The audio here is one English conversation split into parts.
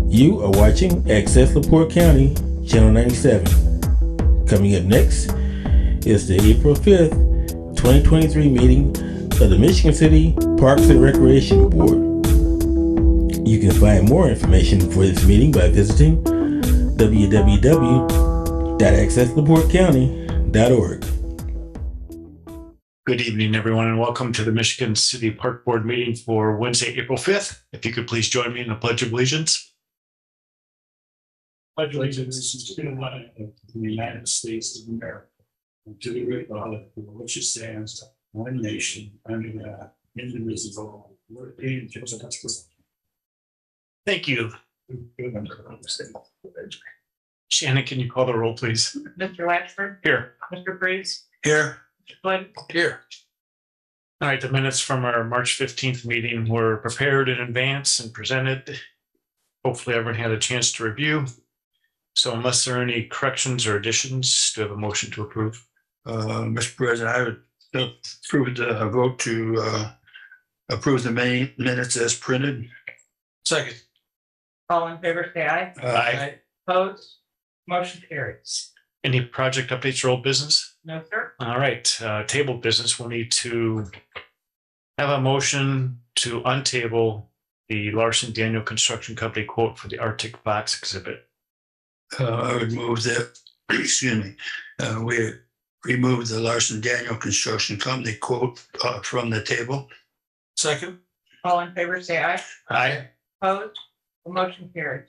You are watching Access LaPorte County, Channel 97. Coming up next is the April 5th, 2023 meeting of the Michigan City Parks and Recreation Board. You can find more information for this meeting by visiting www.accesslaportecounty.org. Good evening, everyone, and welcome to the Michigan City Park Board meeting for Wednesday, April 5th. If you could please join me in the Pledge of Allegiance. Pledge allegiance to the flag of the United States of America, and to the republic for which it stands, one nation, under God, indivisible, with liberty and justice. Thank you. Shannon, can you call the roll, please? Mr. Latchford? Here. Mr. Freeze? Here. Mr. Flynn? Here. All right, the minutes from our March 15th meeting were prepared in advance and presented. Hopefully everyone had a chance to review. So unless there are any corrections or additions, do you have a motion to approve? Mr. President, I would approve the vote to approve the minutes as printed. Second. All in favor, say aye. Aye. Opposed? Motion carries. Any project updates or old business? No, sir. All right, table business, we'll need to have a motion to untable the Larson Daniel Construction Company quote for the Arctic Fox exhibit. I would move that, excuse me, we remove the Larson Daniel Construction Company quote from the table. Second. All in favor, say aye. Aye. Opposed? The motion carries.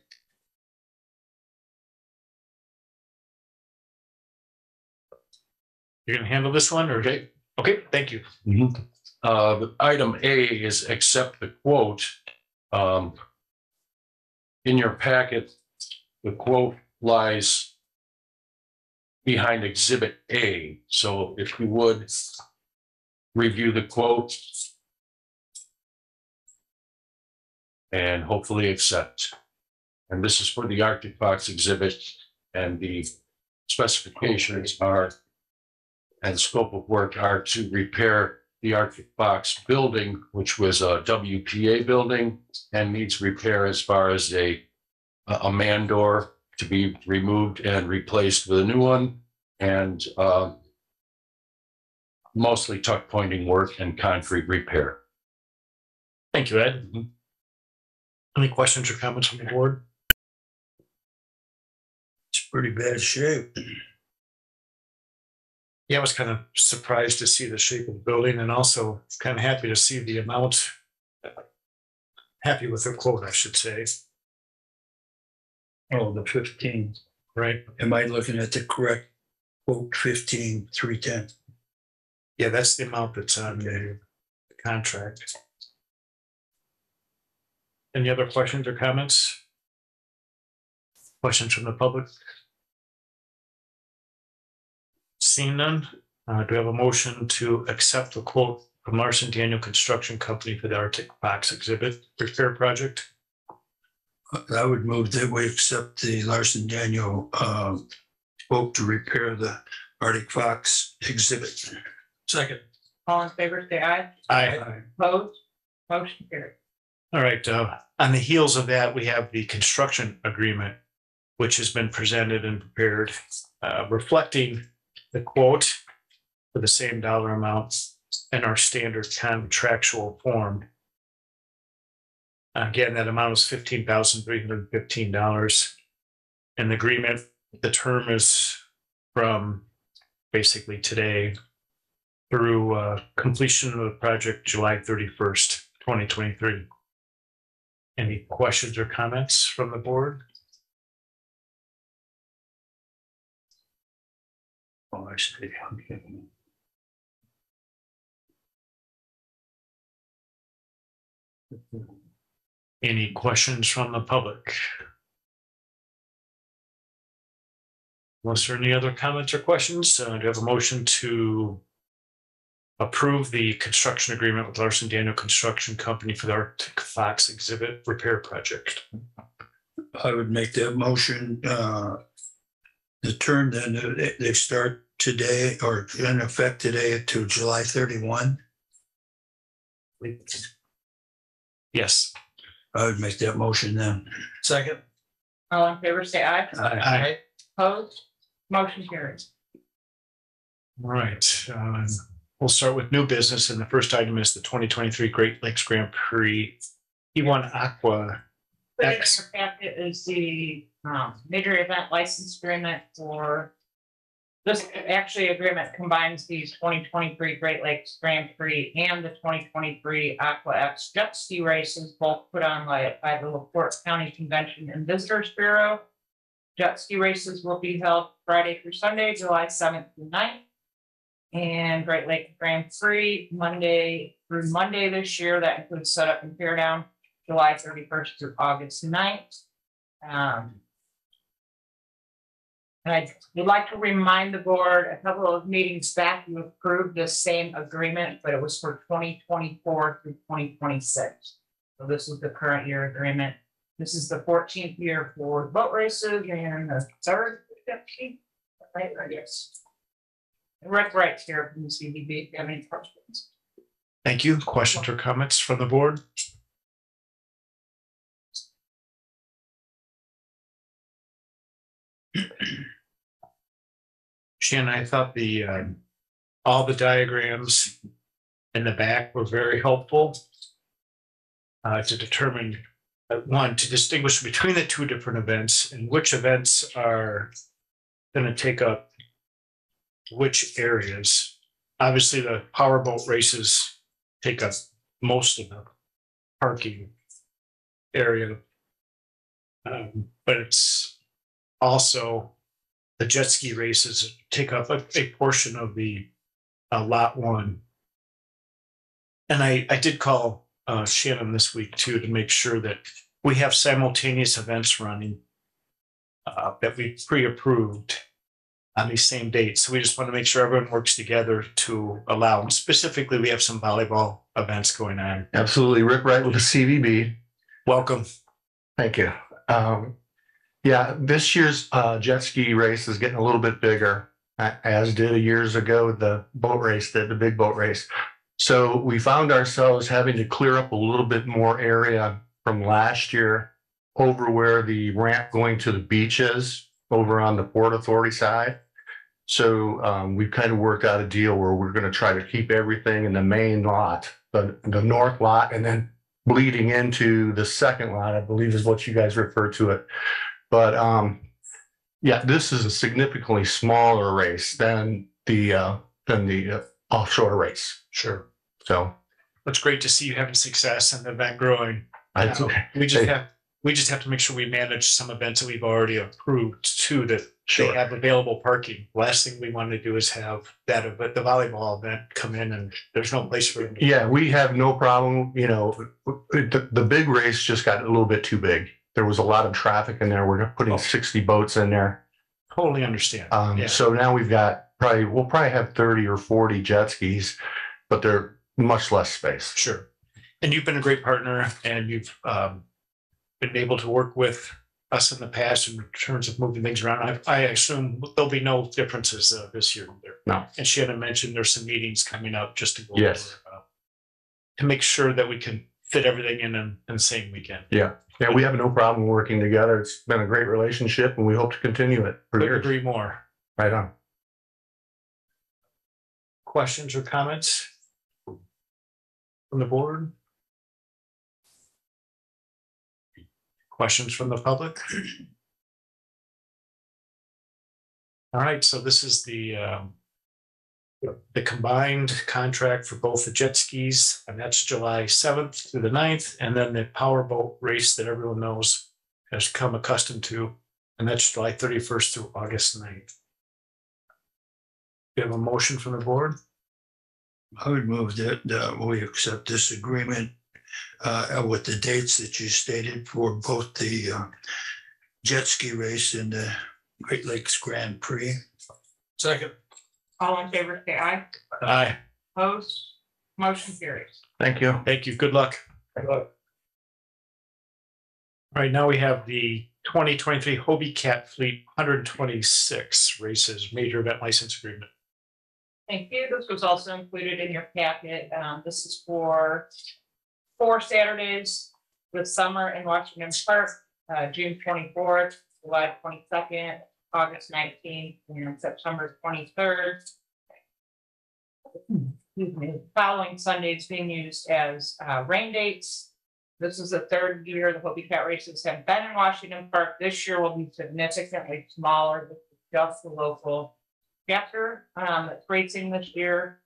You're gonna handle this one, or? Okay, thank you. Item A is accept the quote. In your packet, the quote lies behind Exhibit A. So if you would review the quote and hopefully accept. And this is for the Arctic Fox exhibit, and the specifications are and scope of work are to repair the Arctic Fox building, which was a WPA building and needs repair as far as a man door to be removed and replaced with a new one, and mostly tuck pointing work and concrete repair. Thank you, Ed. Any questions or comments from the board? It's pretty bad shape. Yeah, I was kind of surprised to see the shape of the building, and also kind of happy to see the amount. Happy with the quote, I should say. Oh, the 15. Right. Am I looking at the correct quote? 15,310. Yeah, that's the amount that's on the contract. Any other questions or comments? Questions from the public? Seeing none, do we have a motion to accept the quote from Larson Daniel Construction Company for the Arctic Fox exhibit repair project? I would move that we accept the Larson Daniel quote to repair the Arctic Fox exhibit. Second. All in favor, say aye. Aye. Opposed? Motion carries. All right, on the heels of that, we have the construction agreement, which has been presented and prepared, reflecting the quote for the same dollar amounts in our standard contractual form. Again, that amount is $15,315. And the agreement, the term is from basically today through completion of the project July 31st, 2023. Any questions or comments from the board? Oh, I see. Okay. Any questions from the public? Was there any other comments or questions? Do you have a motion to approve the construction agreement with Larson Daniel Construction Company for the Arctic Fox exhibit repair project? I would make that motion. The term then they start today or in effect today to July 31. Yes. I would make that motion then. Second. All in favor, say aye. Aye. Opposed? Motion carries. All right, we'll start with new business, and the first item is the 2023 Great Lakes Grand Prix P1 Aqua. Put in your packet is the major event license agreement for. This actually agreement combines these 2023 Great Lakes Grand Prix and the 2023 Aqua X jet ski races, both put on by the LaPorte County Convention and Visitors Bureau. Jet ski races will be held Friday through Sunday, July 7th through 9th. And Great Lakes Grand Prix Monday through Monday this year. That includes setup and tear down, July 31st through August 9th. And I would like to remind the board, a couple of meetings back, you approved the same agreement, but it was for 2024 through 2026. So this is the current year agreement. This is the 14th year for boat races and the third, 15th, right? Yes. Right here from the CDB. If you have any questions? Thank you. Questions or comments from the board? Shannon, I thought the all the diagrams in the back were very helpful to determine one, to distinguish between the two different events and which events are going to take up which areas. Obviously, the powerboat races take up most of the parking area, but it's also the jet ski races take up a portion of the lot one. And I did call Shannon this week too to make sure that we have simultaneous events running that we pre-approved on these same dates. So we just want to make sure everyone works together to allow them. Specifically, we have some volleyball events going on. Absolutely. Rick Wright with the CVB. Welcome. Thank you. Yeah, this year's jet ski race is getting a little bit bigger, as did years ago the boat race, the big boat race. So we found ourselves having to clear up a little bit more area from last year over where the ramp going to the beach is, over on the Port Authority side. So we've kind of worked out a deal where we're going to try to keep everything in the main lot, the north lot, and then bleeding into the second lot, I believe is what you guys refer to it. But yeah, this is a significantly smaller race than the offshore race. Sure. So It's great to see you having success and the event growing. We just have to make sure we manage some events that we've already approved too, that they have available parking. Last thing we want to do is have the volleyball event come in and there's no place for them. Yeah, we have no problem. You know, the big race just got a little bit too big. There was a lot of traffic in there. We're putting 60 boats in there. Totally understand. Yeah. So now we'll probably have 30 or 40 jet skis, but they're much less space. Sure. And you've been a great partner, and you've been able to work with us in the past in terms of moving things around. I assume there'll be no differences this year either. No. And Shannon mentioned there's some meetings coming up just to go Yes. over, to make sure that we can fit everything in the same weekend. Yeah. Yeah, we have no problem working together. It's been a great relationship, and we hope to continue it for Couldn't years. agree more. Right on. Questions or comments from the board? Questions from the public? All right, so this is the combined contract for both the jet skis, and that's July 7th through the 9th, and then the powerboat race that everyone knows has come accustomed to, and that's July 31st through August 9th. We have a motion from the board. I would move that we accept this agreement with the dates that you stated for both the jet ski race and the Great Lakes Grand Prix. Second. All in favor, say aye. Aye. Opposed? Motion carries. Thank you. Thank you. Good luck. Good luck. All right, now we have the 2023 Hobie Cat Fleet 126 races major event license agreement. Thank you. This was also included in your packet. This is for 4 Saturdays this summer in Washington Park, June 24th, July 22nd, August 19th, and September 23rd. Excuse me. Following Sundays being used as rain dates. This is the third year the Hobie Cat races have been in Washington Park. This year will be significantly smaller. This is just the local chapter that's racing this year.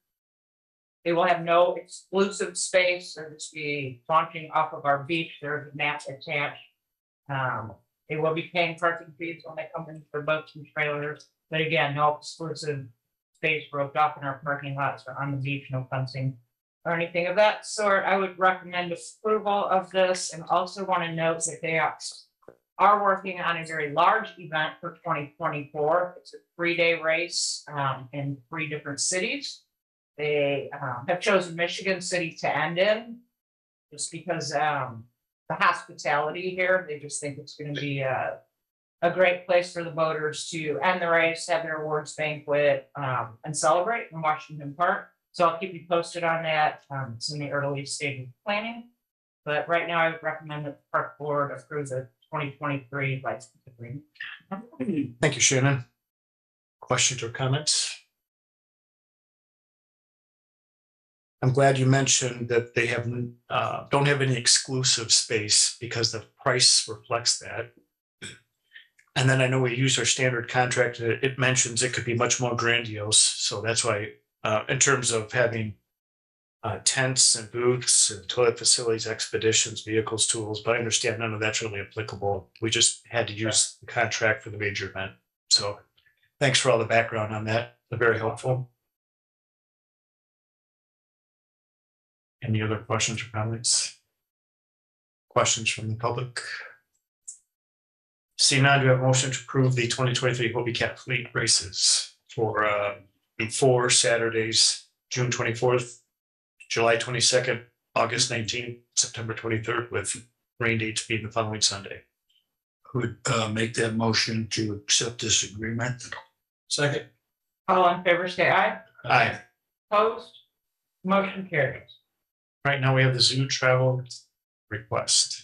They will have no exclusive space. They'll just be launching off of our beach. There's a map attached. They will be paying parking fees when they come in for boats and trailers. But again, no exclusive space roped off in our parking lots or on the beach, no fencing or anything of that sort. I would recommend approval of this, and also want to note that they are working on a very large event for 2024. It's a 3-day race in 3 different cities. They have chosen Michigan City to end in, just because the hospitality here, they just think it's going to be a great place for the boaters to end the race, have their awards banquet, and celebrate in Washington Park. So I'll keep you posted on that. It's in the early stage of planning, but right now I would recommend that the park board approve the 2023 license agreement. Thank you, Shannon. Questions or comments? I'm glad you mentioned that they don't have any exclusive space, because the price reflects that. And then I know we use our standard contract. It mentions it could be much more grandiose. So that's why, in terms of having tents and booths and toilet facilities, expeditions, vehicles, tools, but I understand none of that's really applicable. We just had to use the contract for the major event. So thanks for all the background on that. They're very helpful. Any other questions or comments? Questions from the public? Seeing none, do you have a motion to approve the 2023 Hobie Cat Fleet races for 4 Saturdays, June 24th, July 22nd, August 19th, September 23rd, with rain dates being the following Sunday? I would make that motion to accept this agreement. Second. All in favor, say aye. Aye. Opposed? Motion carries. Right now we have the zoo travel request.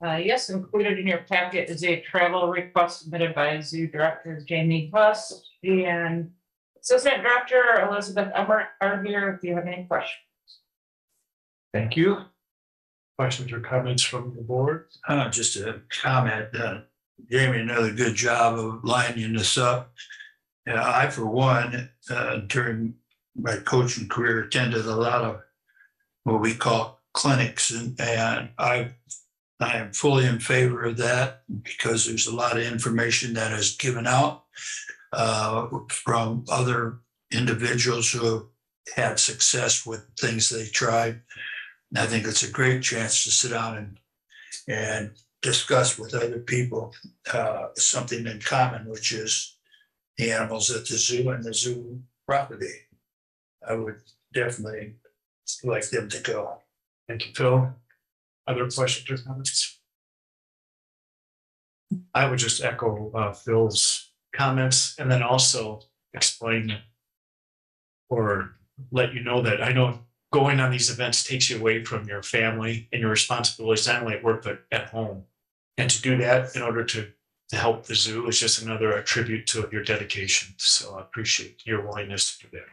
Yes, included in your packet is a travel request submitted by Zoo Director Jamie Buss and Assistant Director Elizabeth Emmert are here if you have any questions. Thank you. Questions or comments from the board? Just a comment. Jamie, another good job of lining this up. I, for one, during my coaching career, attended a lot of what we call clinics, and I am fully in favor of that, because there's a lot of information that is given out from other individuals who have had success with things they tried. And I think it's a great chance to sit down and discuss with other people something in common, which is the animals at the zoo and the zoo property. I would definitely like them to go. Thank you, Phil. Other questions or comments? I would just echo Phil's comments, and then also explain or let you know that I know going on these events takes you away from your family and your responsibilities, not only at work, but at home. And to do that in order to help the zoo is just another tribute to your dedication. So I appreciate your willingness to do that.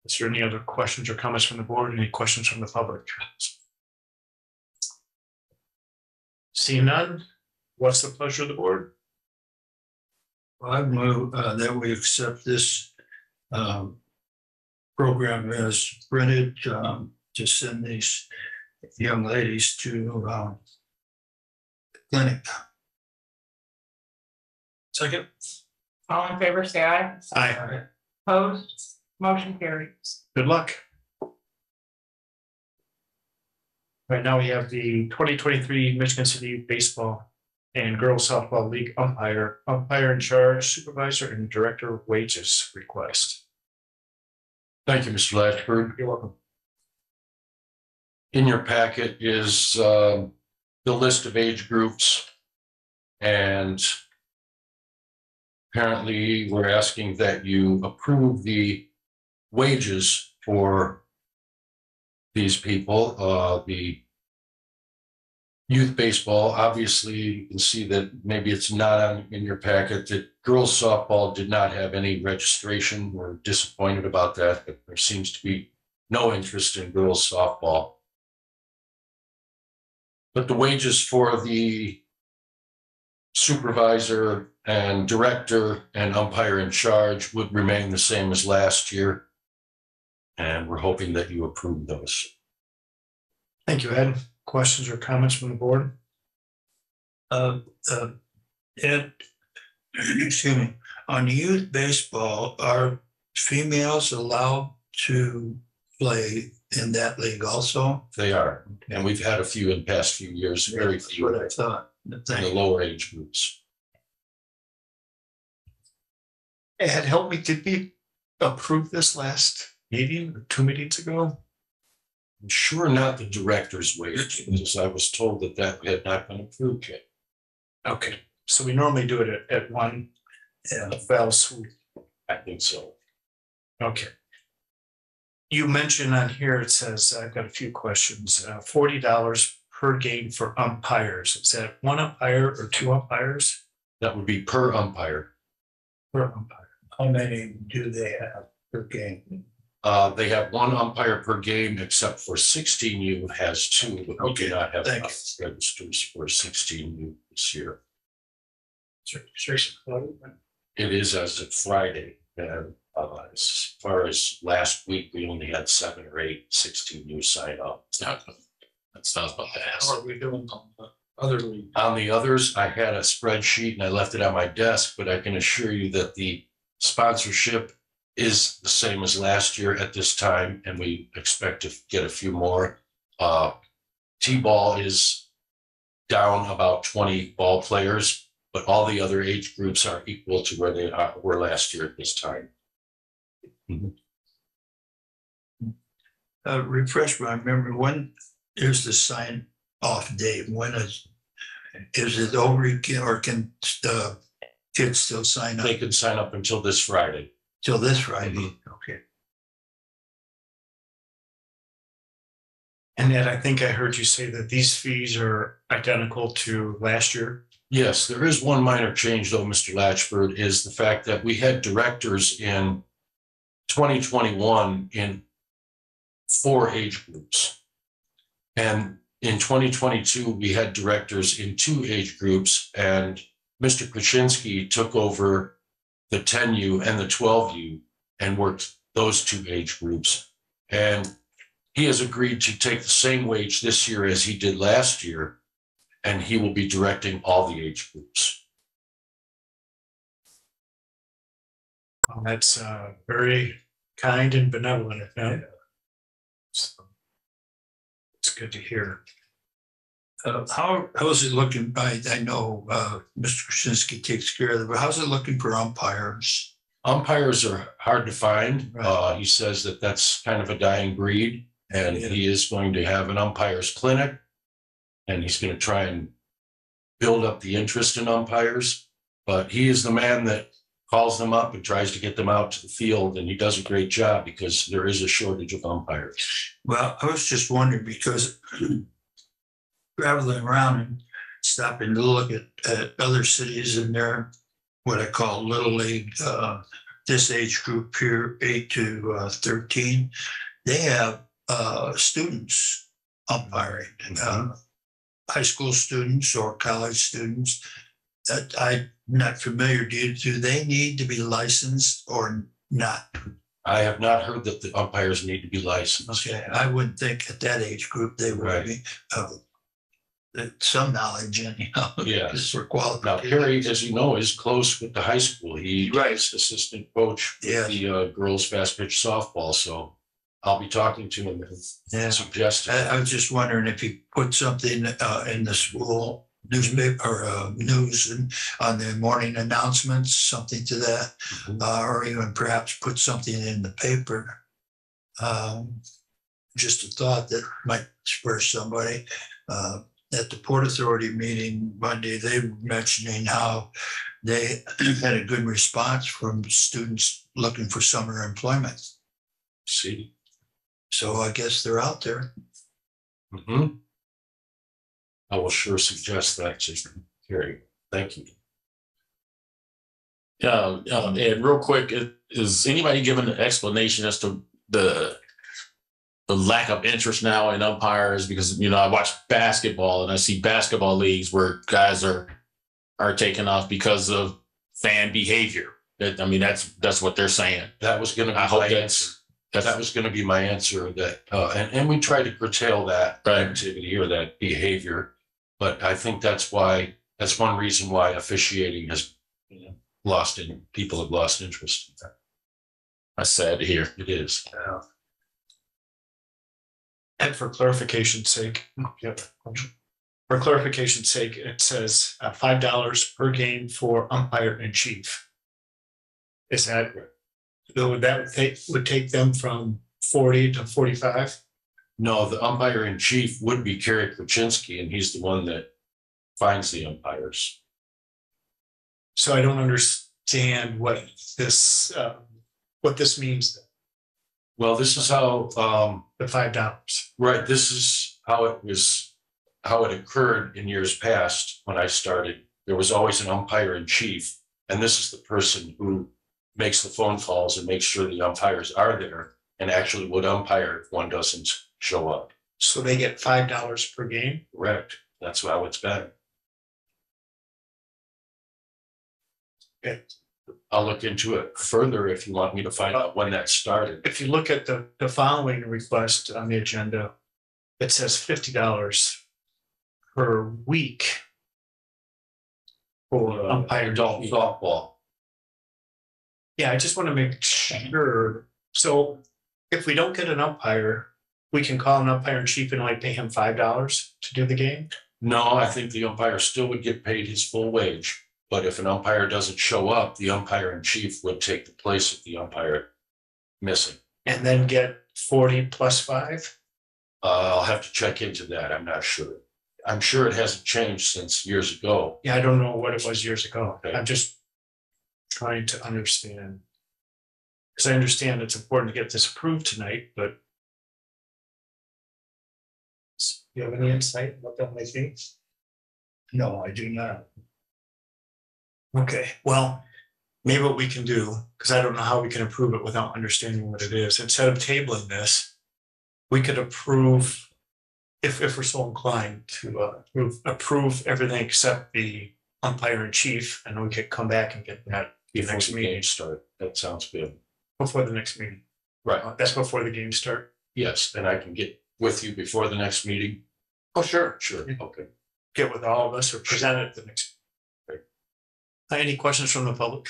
Is there any other questions or comments from the board? Any questions from the public? Seeing none, what's the pleasure of the board? Well, I move that we accept this program as printed to send these young ladies to the clinic. Second. All in favor, say aye. Aye. Opposed? Motion carries. Good luck. Right now we have the 2023 Michigan City Baseball and Girls Softball League umpire in charge, supervisor, and director of wages request. Thank you, Mr. Latchford. You're welcome. In your packet is the list of age groups, and apparently we're asking that you approve the wages for these people. The youth baseball, obviously you can see that maybe it's not in your packet that girls softball did not have any registration. We're disappointed about that, but there seems to be no interest in girls softball. But the wages for the supervisor and director and umpire in charge would remain the same as last year. And we're hoping that you approve those. Thank you, Ed. Questions or comments from the board? Ed, excuse me, on youth baseball, are females allowed to play in that league also? They are, and we've had a few in the past few years, very That's few what in I thought. the lower age groups. Ed, help me, did we approve this last meeting, or 2 meetings ago? I'm sure not the director's wage, because I was told that that had not been approved yet. Okay, so we normally do it at one fell swoop. I think so. Okay. You mentioned on here, it says, I've got a few questions, $40 per game for umpires. Is that one umpire or two umpires? That would be per umpire. Per umpire. How many do they have per game? They have one umpire per game, except for 16U has two, but we do not have enough registers for 16U this year. It is as of Friday. And as far as last week, we only had 7 or 8 16U sign up. That's not about that. How are we doing on the other league? On the others, I had a spreadsheet and I left it on my desk, but I can assure you that the sponsorship is the same as last year at this time, and we expect to get a few more. T-ball is down about 20 ball players, but all the other age groups are equal to where they were last year at this time. Refresh my memory, when is the sign off date? When is it over or can kids still sign up? They can sign up until this Friday. Till this Friday? Okay. And Ed, I think I heard you say that these fees are identical to last year. Yes, there is one minor change though, Mr. Latchford, is the fact that we had directors in 2021 in 4 age groups. And in 2022, we had directors in 2 age groups, and Mr. Krasinski took over the 10U and the 12U and worked those 2 age groups. And he has agreed to take the same wage this year as he did last year, and he will be directing all the age groups. Well, that's very kind and benevolent of him. So, it's good to hear. How is it looking? I know Mr. Krasinski takes care of it, but how's it looking for umpires? Umpires are hard to find. Right. He says that that's kind of a dying breed, and he is going to have an umpires clinic, and he's going to try and build up the interest in umpires. But he is the man that calls them up and tries to get them out to the field, and he does a great job because there is a shortage of umpires. Well, I was just wondering because traveling around and stopping to look at other cities and their what I call little league, this age group here, 8 to 13, they have students umpiring, high school students or college students. I'm not familiar. Do they need to be licensed or not? I have not heard that the umpires need to be licensed. Okay, I wouldn't think at that age group they would Right. be. Some knowledge anyhow. Yeah. Because we're Now, qualified. Perry, as you know, is close with the high school. He Right. is assistant coach with Yeah. the girls fast pitch softball. So I'll be talking to him Yeah. and suggesting. I was just wondering if you put something in the school newspaper or news and on the morning announcements, something to that, or even perhaps put something in the paper. Just a thought that might spur somebody. At the Port Authority meeting Monday, they were mentioning how they had a good response from students looking for summer employment. See. So I guess they're out there. I will sure suggest that to Carrie. Thank you. And real quick, is anybody giving an explanation as to the lack of interest now in umpires? Because I watch basketball and I see basketball leagues where guys are taken off because of fan behavior. That's what they're saying. That was going to be I hope my answer. That was going to be my answer. That and we try to curtail that activity or that behavior, but I think that's one reason why officiating has people have lost interest in that. That's sad to hear. It is. And for clarification's sake, for clarification's sake, it says $5 per game for umpire in chief. Is that, would take them from 40 to 45? No, the umpire in chief would be Kerry Krasinski, and he's the one that finds the umpires. So I don't understand what this means. Well, this is how The $5. right. This is how it occurred in years past when I started. There was always an umpire in chief, and this is the person who makes the phone calls and makes sure the umpires are there and actually would umpire if one doesn't show up. So they get $5 per game? Correct. That's how it's been. Okay. I'll look into it further if you want me to find out when that started. If you look at the following request on the agenda, it says $50 per week for umpire. Adult softball. Yeah, I just want to make sure. So if we don't get an umpire, we can call an umpire in chief and only pay him $5 to do the game? No, I think the umpire still would get paid his full wage. But if an umpire doesn't show up, the umpire in chief would take the place of the umpire missing. And then get 40 plus 5? I'll have to check into that. I'm not sure. I'm sure it hasn't changed since years ago. Yeah, I don't know what it was years ago. Okay. I'm just trying to understand. Because I understand it's important to get this approved tonight, but do you have any insight what that might be? No, I do not. Okay, well, maybe what we can do, because I don't know how we can approve it without understanding what it is, instead of tabling this, we could approve, if we're so inclined to approve everything except the umpire in chief, and we could come back and get that Before next the meeting. game start. That sounds good. Before the next meeting. Right. That's before the games start. Yes, and I can get with you before the next meeting. Oh, sure. Sure. Okay. Get with all of us or present it at the next. Any questions from the public?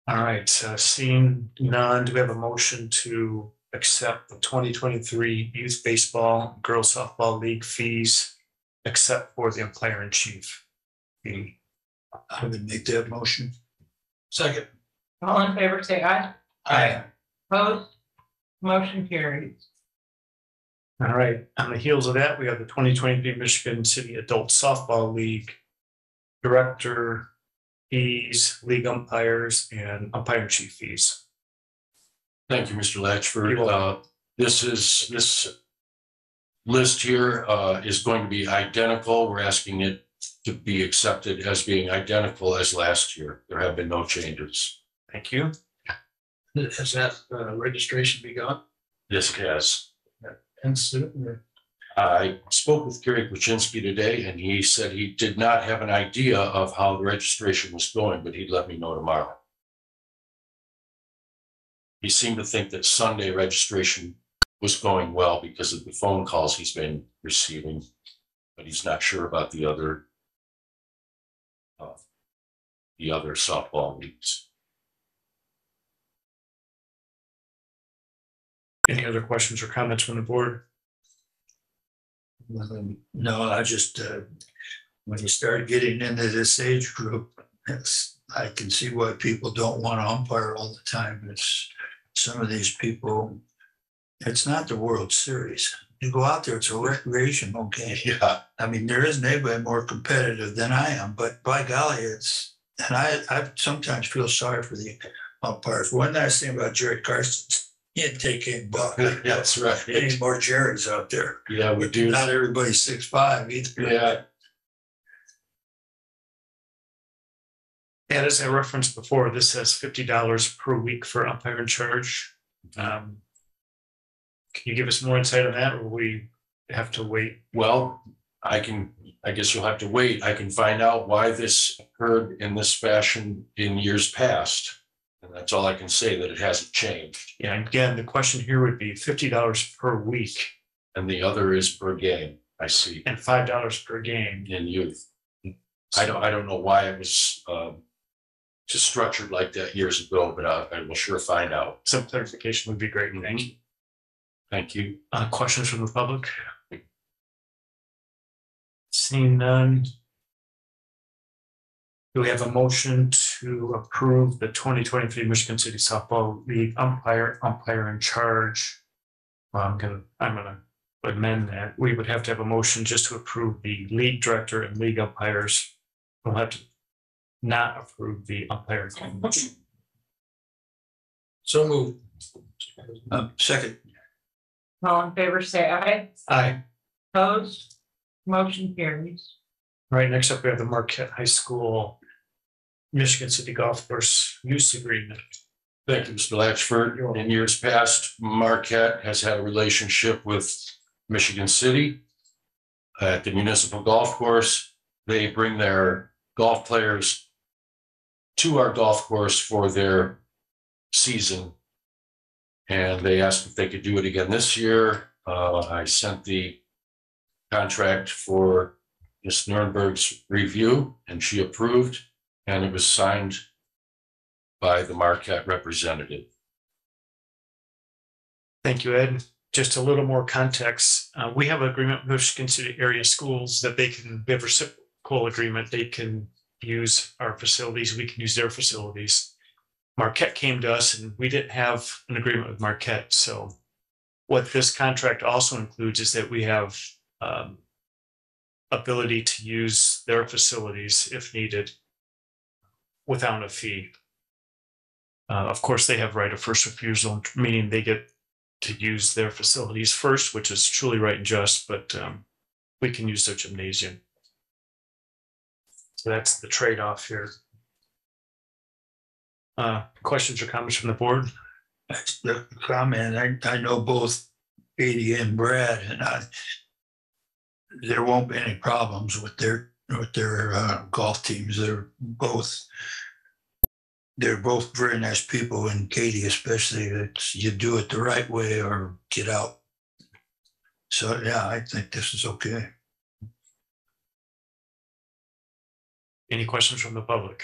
All right, seeing none, do we have a motion to accept the 2023 Youth Baseball, Girls Softball League fees, except for the umpire in chief fee? I would make that motion. Second. All in favor, say aye. Aye. Opposed? Motion carries. All right, on the heels of that, we have the 2023 Michigan City Adult Softball League Director fees, league umpires, and umpire in chief fees. Thank you, Mr. You're Latchford. welcome. This list here is going to be identical. We're asking it to be accepted as being identical as last year. There have been no changes. Thank you. Has that registration begun? This has. And soon. I spoke with Gary Kuczynski today, and he said he did not have an idea of how the registration was going, but he'd let me know tomorrow. He seemed to think that Sunday registration was going well because of the phone calls he's been receiving, but he's not sure about the other softball leagues. Any other questions or comments from the board? No, I just, when you start getting into this age group, I can see why people don't want to umpire all the time. It's some of these people, it's not the World Series. You go out there, it's a recreational game. Yeah. I mean, there isn't anybody more competitive than I am, but by golly, and I sometimes feel sorry for the umpires. One nice thing about Jerry Carson, Can't take a buck. That's right. Any more Jerry's out there. Yeah, we do. Not everybody's 6'5" either. Yeah. And as I referenced before, this says $50 per week for umpire in charge. Can you give us more insight on that, or we have to wait? Well, I guess you'll have to wait. I can find out why this occurred in this fashion in years past. And that's all I can say, that it hasn't changed. Yeah, and again, the question here would be $50 per week And the other is per game, I see, and $5 per game. in youth. I don't know why it was just structured like that years ago, but I will sure find out. Some clarification would be great. Thank you. Thank you. Questions from the public? Seeing none. Do we have a motion to approve the 2023 Michigan City Softball League umpire in charge? Well, I'm gonna amend that. We would have to have a motion just to approve the league director and league umpires. We'll have to not approve the umpire. So moved. Second. All in favor, say aye. Aye. Opposed? Motion carries. All right, next up, we have the Marquette High School Michigan City Golf Course use agreement. Thank you, Mr. Latchford. In years past, Marquette has had a relationship with Michigan City at the municipal golf course. They bring their golf players to our golf course for their season. And they asked if they could do it again this year. I sent the contract for Ms. Nurnberg's review, and she approved, and it was signed by the Marquette representative. Thank you, Ed. Just a little more context. We have an agreement with Michigan City area schools that we have a reciprocal agreement. They can use our facilities. We can use their facilities. Marquette came to us and we didn't have an agreement with Marquette. So what this contract also includes is that we have ability to use their facilities if needed without a fee. Of course, they have right of first refusal, meaning they get to use their facilities first, which is truly right and just, but we can use their gymnasium. So that's the trade-off here. Questions or comments from the board? The comment, I know both Katie and Brad, and there won't be any problems with their golf teams. They're both very nice people, and Katie especially. It's you do it the right way or get out. So yeah, I think this is okay. Any questions from the public?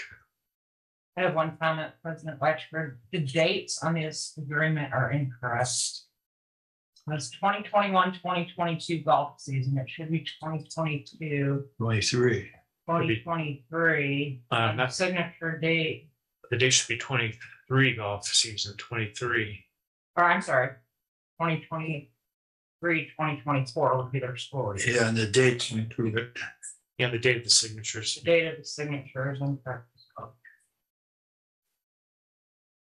I have one comment, President Latchford. The dates on this agreement are incorrect. It's 2021-2022 golf season. It should be 2022. 23. 2023. Not Signature date. the date should be 23 golf season, 23. Or I'm sorry, 2023, 2024 would be their score. Yeah, and the dates include it. And the date of the signatures. The date of the signature is incorrect.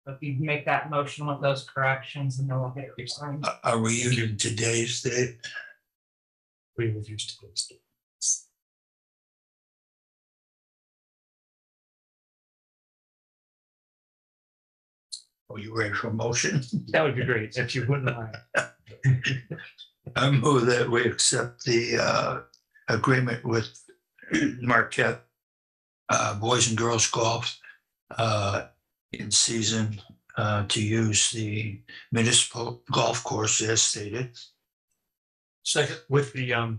If you make that motion with those corrections, and then we'll get it signed. Are we using today's date? We will use today's date. Are you ready for a motion? That would be great if you wouldn't mind. I move that we accept the agreement with Marquette Boys and Girls Golf in season to use the municipal golf course as stated. Second, with the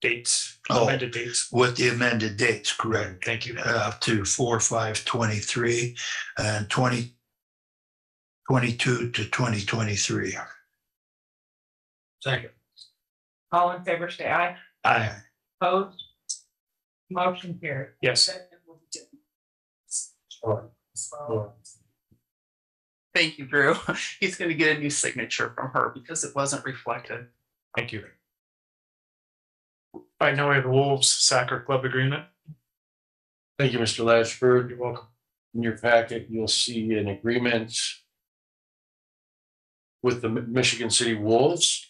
dates, Oh. amended dates. With the amended dates, correct. Thank you. Up to 4/5/23 and 2022 to 2023. Second. All in favor, say aye. Aye. Opposed? Motion carried. Yes. Thank you, Drew. He's going to get a new signature from her because it wasn't reflected. Thank you. All right, now we have the Wolves Soccer Club agreement. Thank you, Mr. Latchford. You're welcome. In your packet, you'll see an agreement with the Michigan City Wolves.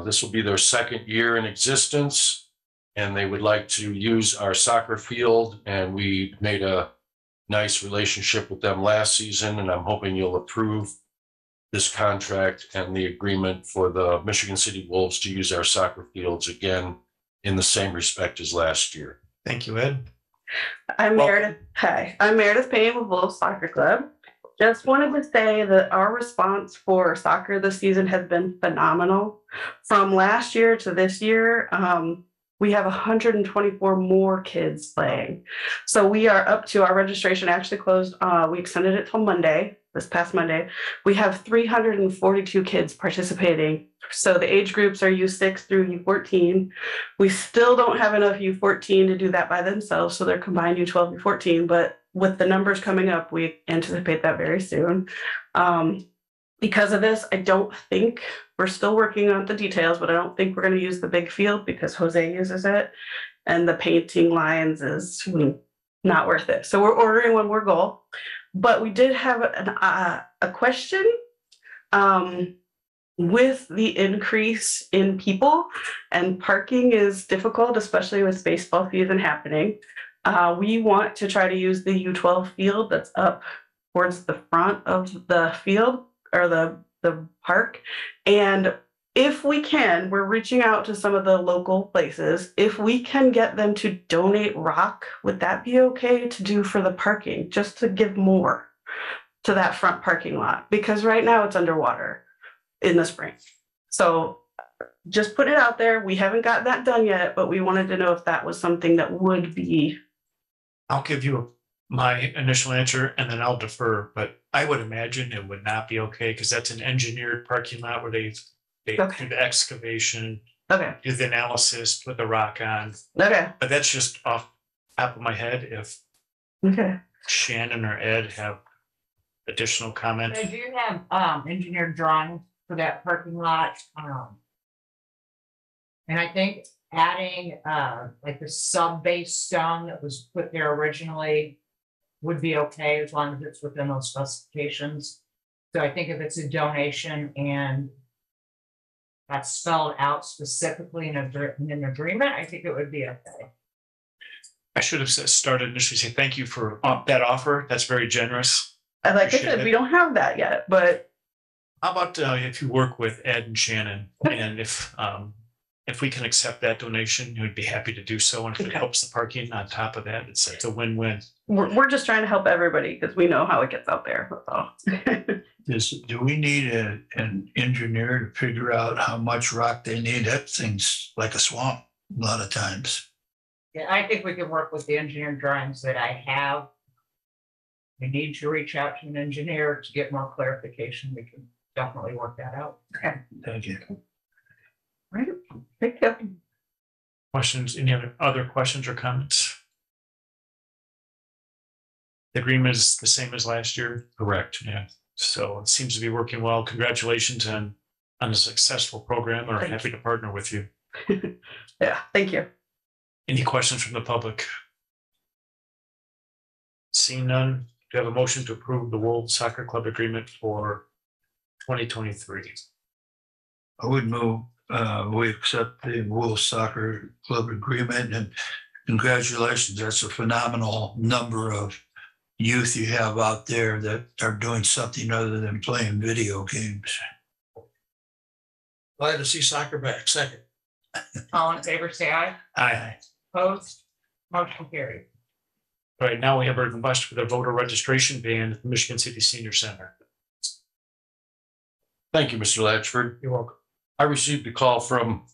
This will be their second year in existence, and they would like to use our soccer field, and we made a nice relationship with them last season, and I'm hoping you'll approve this contract and the agreement for the Michigan City Wolves to use our soccer fields again in the same respect as last year. Thank you, Ed. I'm Welcome. Meredith. Hi, I'm Meredith Payne with Wolves Soccer Club. Just wanted to say that our response for soccer this season has been phenomenal. From last year to this year, we have 124 more kids playing. So we are up to, our registration actually closed, we extended it till Monday, this past Monday. We have 342 kids participating. So the age groups are U6 through U14. We still don't have enough U14 to do that by themselves, so they're combined U12, U14, but with the numbers coming up, we anticipate that very soon. Because of this, I don't think, we're still working on the details, but I don't think we're going to use the big field because Jose uses it. And the painting lines is not worth it. So we're ordering one more goal. But we did have a question. With the increase in people, and parking is difficult, especially with baseball season happening. We want to try to use the U12 field that's up towards the front of the field or the park. And if we can, we're reaching out to some of the local places. If we can get them to donate rock, would that be okay to do for the parking, just to give more to that front parking lot? Because right now it's underwater in the spring. So just put it out there. We haven't got that done yet, but we wanted to know if that was something that would be. I'll give you my initial answer and then I'll defer, but I would imagine it would not be okay because that's an engineered parking lot where they Okay. do the excavation, Okay. do the analysis, put the rock on. Okay. But that's just off the top of my head. If Okay. Shannon or Ed have additional comments. I do have engineered drawings for that parking lot. And I think adding like the sub-base stone that was put there originally would be okay as long as it's within those specifications. So I think if it's a donation and that's spelled out specifically in an agreement, I think it would be okay. I should have started initially say thank you for that offer. That's very generous. Like I Appreciate said, it. we don't have that yet, but How about if you work with Ed and Shannon, and if we can accept that donation, we'd be happy to do so. And if it Okay. helps the parking on top of that, it's a win-win. we're just trying to help everybody because we know how it gets out there. That's all. Do we need an engineer to figure out how much rock they need? That thing's like a swamp a lot of times. Yeah, I think we can work with the engineering drawings that I have. We need to reach out to an engineer to get more clarification. We can definitely work that out. Thank you. Right. Thank you. Questions, any other questions or comments? The agreement is the same as last year? Correct. Yeah, so it seems to be working well. Congratulations on a successful program. We're Thank happy to partner with you. Yeah. Thank you. Any questions from the public? Seeing none, do you have a motion to approve the Wolves Soccer Club agreement for 2023? I would move, we accept the Wolves Soccer Club agreement, and congratulations. That's a phenomenal number of youth you have out there that are doing something other than playing video games. Glad to see soccer back. Second. All in favor, say aye. Aye. Opposed? Motion carried. All right, now we have a request for the voter registration ban at the Michigan City Senior Center. Thank you, Mr. Latchford. You're welcome. I received a call from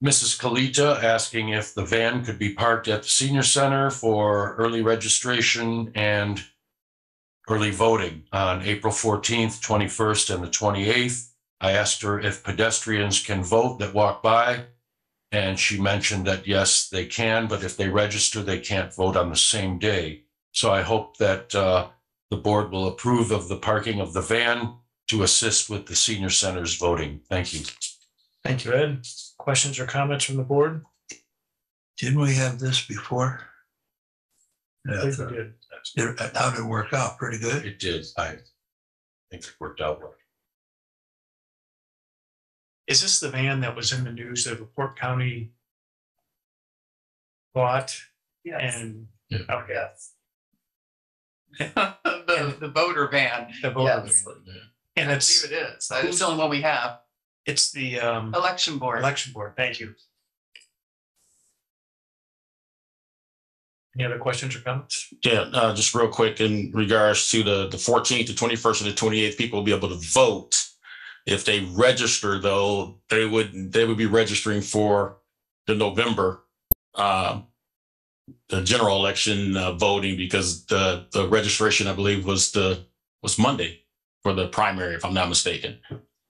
Mrs. Kalita asking if the van could be parked at the senior center for early registration and early voting on April 14th, 21st, and the 28th. I asked her if pedestrians can vote that walk by, and she mentioned that yes, they can, but if they register, they can't vote on the same day. So I hope that the board will approve of the parking of the van to assist with the senior center's voting. Thank you. Thank you, Ed. Questions or comments from the board? Didn't we have this before? I Yeah, believe we did. how did it work out? Pretty good. It did. I think it worked out well. Is this the van that was in the news that LaPorte County bought? Yes. And, Yeah. okay, Yes. The voter van. the voter Yes. van. Yeah. And I it's, believe it is. It's the only one we have. it's the, Election board. election board. Thank you. Any other questions or comments? Yeah, just real quick in regards to the 14th, the 21st, and the 28th, people will be able to vote. If they register, though, they would be registering for the November the general election voting, because the registration, I believe, was Monday for the primary, if I'm not mistaken.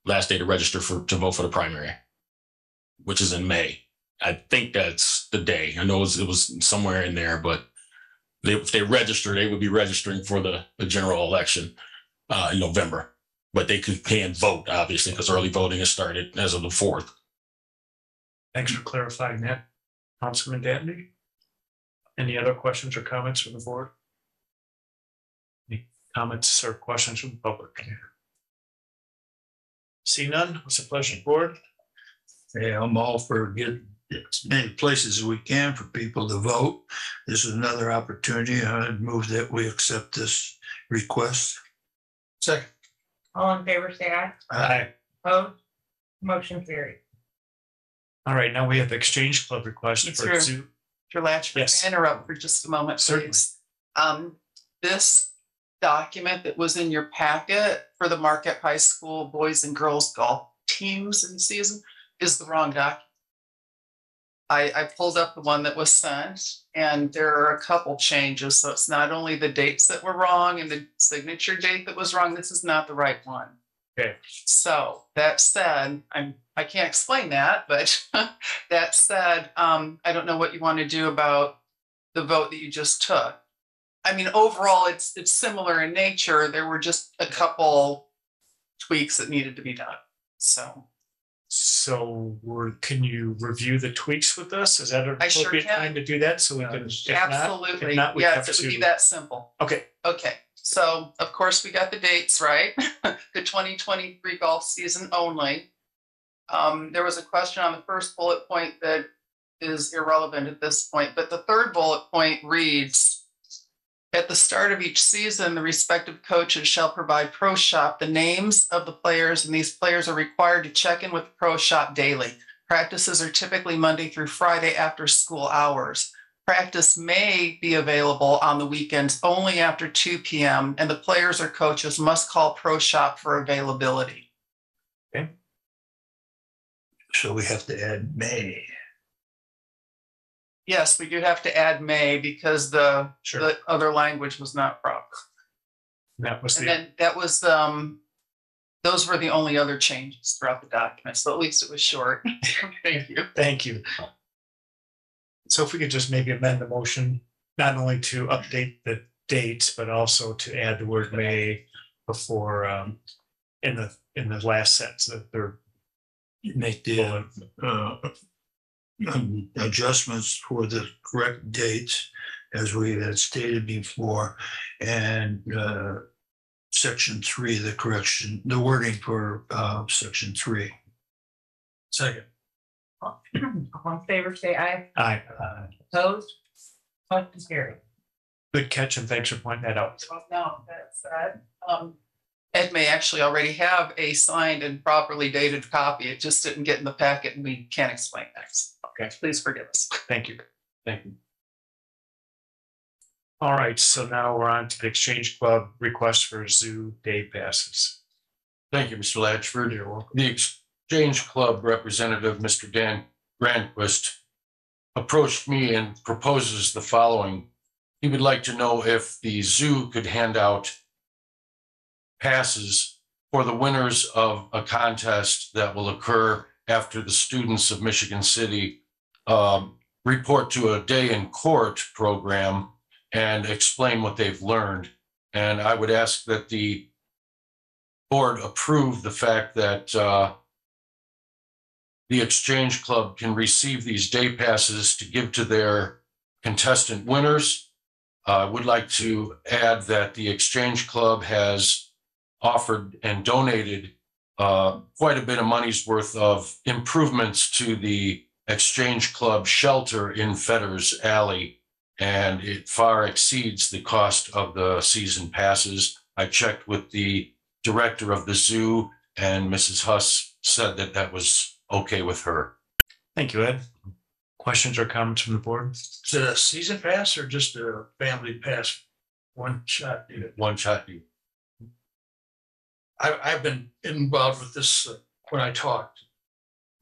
Last day to register to vote for the primary, which is in May. I think that's the day. I know it was somewhere in there, but if they register, they would be registering for the general election in November. But they can't vote, obviously, because early voting has started as of the 4th. Thanks for clarifying that, Councilman Dabney. Any other questions or comments from the board? Any comments or questions from the public? See none? What's the pleasure of the board? Yeah, I'm all for getting as many places as we can for people to vote. This is another opportunity. I'd move that we accept this request. Second. All in favor, say aye. Aye. Opposed? Motion carried. All right, now we have the Exchange Club request for Sure. Zoo. Mr. Latchford, Yes. may I interrupt for just a moment, Certainly. please? This document that was in your packet for the Marquette High School boys and girls golf teams in season is the wrong document. I pulled up the one that was sent, and there are a couple changes. So it's not only the dates that were wrong and the signature date that was wrong. This is not the right one. Okay. So that said, I can't explain that, but that said, I don't know what you want to do about the vote that you just took. I mean, overall, it's similar in nature. There were just a couple tweaks that needed to be done. So can you review the tweaks with us? Is that an I sure appropriate can. time to do that? So we can. if not- Absolutely. If not, we have Yes, it would be to. that simple. Okay, Okay, so of course, we got the dates right. The 2023 golf season only. There was a question on the first bullet point that is irrelevant at this point, but the third bullet point reads, at the start of each season, the respective coaches shall provide Pro Shop the names of the players, and these players are required to check in with Pro Shop daily. Practices are typically Monday through Friday after school hours. Practice may be available on the weekends only after 2 p.m., and the players or coaches must call Pro Shop for availability. So we have to add May. Yes, we do have to add may because the other language was not proper. that was And the, then that was, those were the only other changes throughout the document. So at least it was short. Thank you. thank you. So if we could just maybe amend the motion, not only to update the dates, but also to add the word may before, in the last sentence, the third. Make the adjustments for the correct dates as we had stated before, and section 3, the correction, the wording for section 3. Second. All in favor, say aye. Aye. Opposed? Motion carried. Good catch, and thanks for pointing that out. No, that's Ed may actually already have a signed and properly dated copy. It just didn't get in the packet and we can't explain that. Okay, please forgive us. Thank you. Thank you. All right, so now we're on to the Exchange Club request for zoo day passes. Thank you, Mr. Latchford. You're welcome. The Exchange Club representative, Mr. Dan Granquist, approached me and proposes the following. He would like to know if the zoo could hand out passes for the winners of a contest that will occur after the students of Michigan City report to a day in court program and explain what they've learned. And I would ask that the board approve the fact that the Exchange Club can receive these day passes to give to their contestant winners. I would like to add that the Exchange Club has offered and donated quite a bit of money's worth of improvements to the Exchange Club shelter in Fetters Alley, and it far exceeds the cost of the season passes. I checked with the director of the zoo, and Mrs. Huss said that that was okay with her. Thank you, Ed. Questions or comments from the board? Is it a season pass or just a family pass? One shot deal? One shot deal. I've been involved with this when I talked.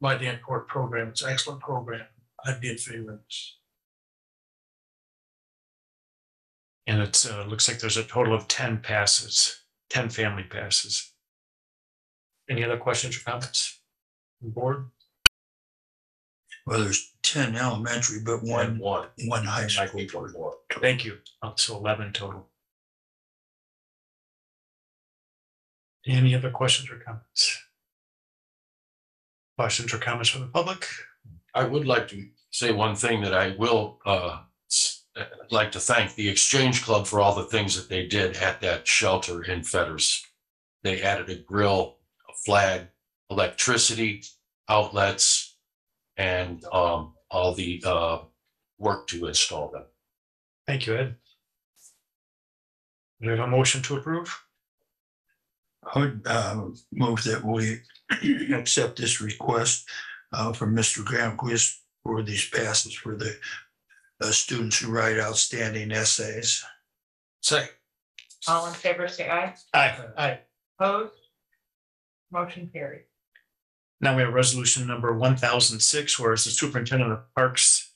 My Danforth program, it's an excellent program. I did favor this. And it looks like there's a total of 10 passes, 10 family passes. Any other questions or comments from the board? Well, there's 10 elementary, but one high school. Thank you. So 11 total. Any other questions or comments? Questions or comments from the public? I would like to say one thing, that I will like to thank the Exchange Club for all the things that they did at that shelter in Fetters. They added a grill, a flag, electricity, outlets, and all the work to install them. Thank you, Ed. Do we have a motion to approve? I would move that we accept this request from Mr. Gramquist for these passes for the students who write outstanding essays. All in favor, say aye. Aye. Opposed? Motion carried. Now we have resolution number 1006, whereas the superintendent of parks,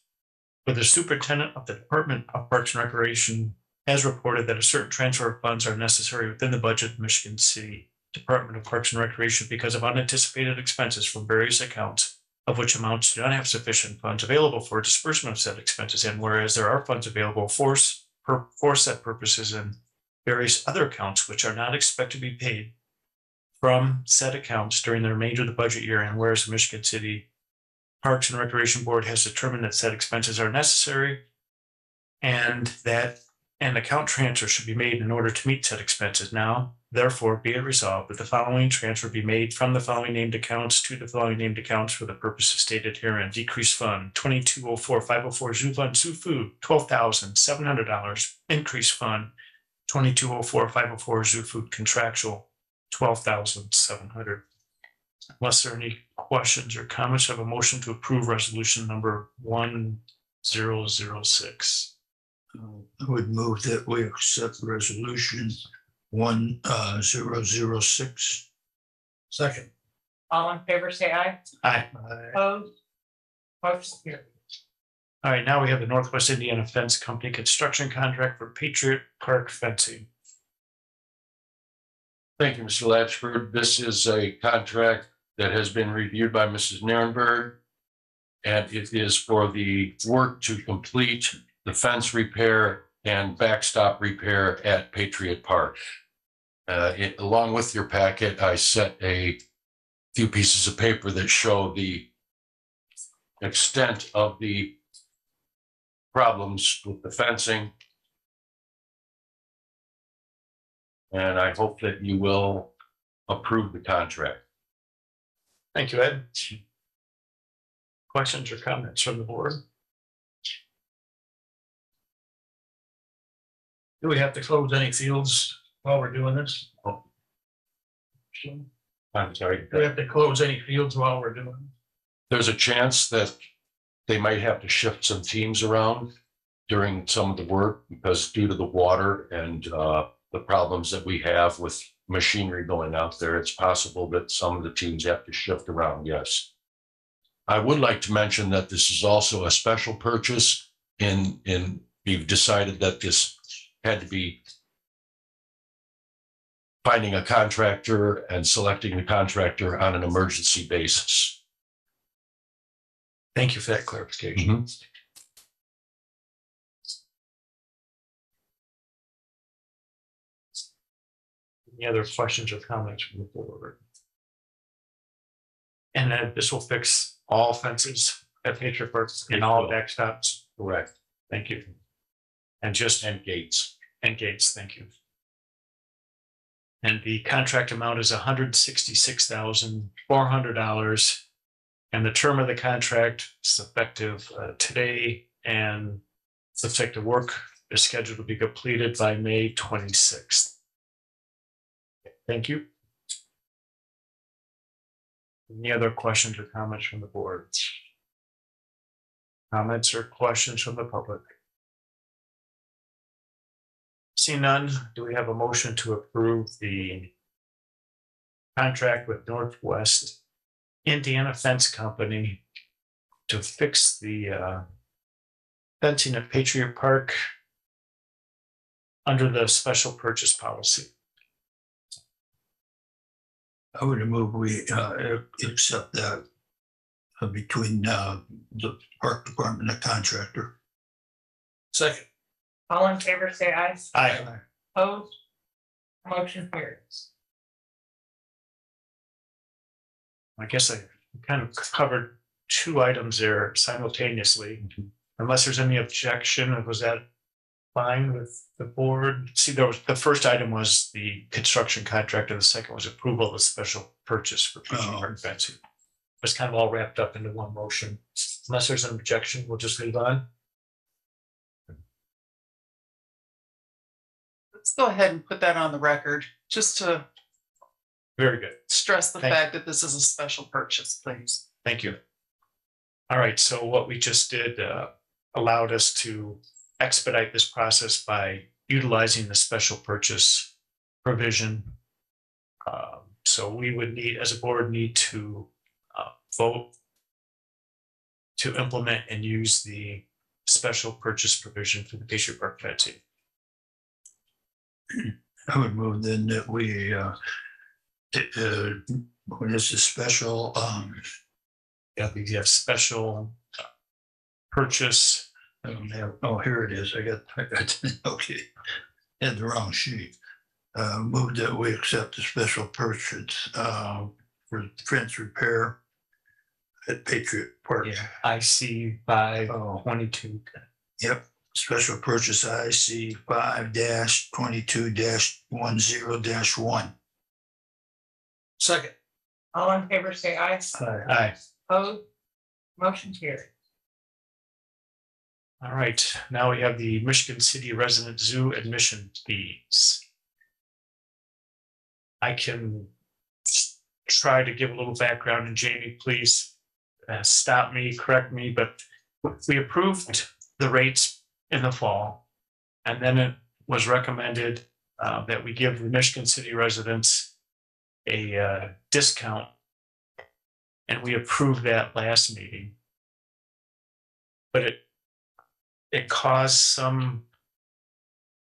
where the superintendent of the Department of Parks and Recreation has reported that a certain transfer of funds are necessary within the budget of Michigan City Department of Parks and Recreation because of unanticipated expenses from various accounts, of which amounts do not have sufficient funds available for disbursement of said expenses. And whereas there are funds available for said purposes in various other accounts which are not expected to be paid from said accounts during the remainder of the budget year, and whereas the Michigan City Parks and Recreation Board has determined that said expenses are necessary and that an account transfer should be made in order to meet said expenses. Now, therefore, be it resolved that the following transfer be made from the following named accounts to the following named accounts for the purposes stated herein. Decrease fund 2204-504 Zoo Fund Zoo Food $12,700. Increase fund 2204-504 Zoo Food Contractual $12,700. Unless there are any questions or comments, I have a motion to approve resolution number 1006. I would move that we accept resolution 1006. Second. All in favor, say aye. Aye. Opposed? Motion carried. All right, now we have the Northwest Indiana Fence Company construction contract for Patriot Park fencing. Thank you, Mr. Latchford. This is a contract that has been reviewed by Mrs. Nierenberg, and it is for the work to complete the fence repair and backstop repair at Patriot Park. Along with your packet, I set a few pieces of paper that show the extent of the problems with the fencing. And I hope that you will approve the contract. Thank you, Ed. Questions or comments from the board? Do we have to close any fields while we're doing this? I'm sorry. Do we have to close any fields while we're doing it? There's a chance that they might have to shift some teams around during some of the work because due to the water and the problems that we have with machinery going out there, it's possible that some of the teams have to shift around, yes. I would like to mention that this is also a special purchase we've decided that this had to be finding a contractor and selecting a contractor on an emergency basis. Thank you for that clarification. Any other questions or comments from the board? And then this will fix all fences at Patriot Park and all backstops. Correct. Thank you. And And gates. and gates. Thank you. And the contract amount is $166,400. And the term of the contract is effective today, and the effective work is scheduled to be completed by May 26th. Thank you. Any other questions or comments from the board? Comments or questions from the public? See none, do we have a motion to approve the contract with Northwest Indiana Fence Company to fix the fencing at Patriot Park under the special purchase policy? I would move we accept that between the park department and the contractor. Second. All in favor, say aye. Aye. Opposed? Motion carries. I guess I kind of covered two items there simultaneously. Unless there's any objection, was that fine with the board? See, there was, the first item was the construction contract, and the second was approval of the special purchase for Patriot Park fencing. It's kind of all wrapped up into one motion. Unless there's an objection, we'll just move on. Let's go ahead and put that on the record, just to Very good. stress the Thank fact that this is a special purchase, please. Thank you. All right, so what we just did allowed us to expedite this process by utilizing the special purchase provision. So we would need, as a board, need to vote to implement and use the special purchase provision for the Patriot Park fencing. I would move then that we when it's a special Yeah, we have special purchase. I don't have, oh, here it is. I got okay. Had the wrong sheet. Move that we accept the special purchase for fence repair at Patriot Park. Yeah, IC 522. Yep, special purchase IC 5-22-10-1. Second. All in favor, say aye. Aye. Opposed? Motion carries. All right, now we have the Michigan City Resident Zoo admission fees. I can try to give a little background, and Jamie, please stop me, correct me, but we approved the rates in the fall, and then it was recommended that we give the Michigan City residents a discount, and we approved that last meeting. But it caused some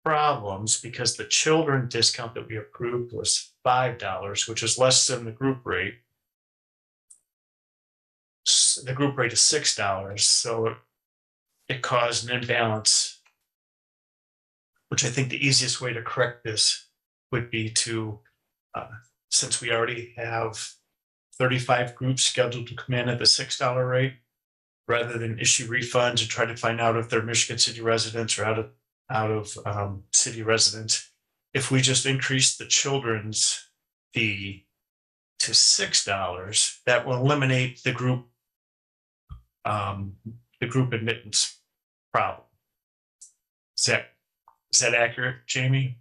problems because the children discount that we approved was $5, which is less than the group rate. The group rate is $6, so it caused an imbalance, which I think the easiest way to correct this would be to, since we already have 35 groups scheduled to come in at the $6 rate, rather than issue refunds and try to find out if they're Michigan City residents or out of city residents. If we just increase the children's fee to $6, that will eliminate the group admittance problem. Is that accurate, Jamie?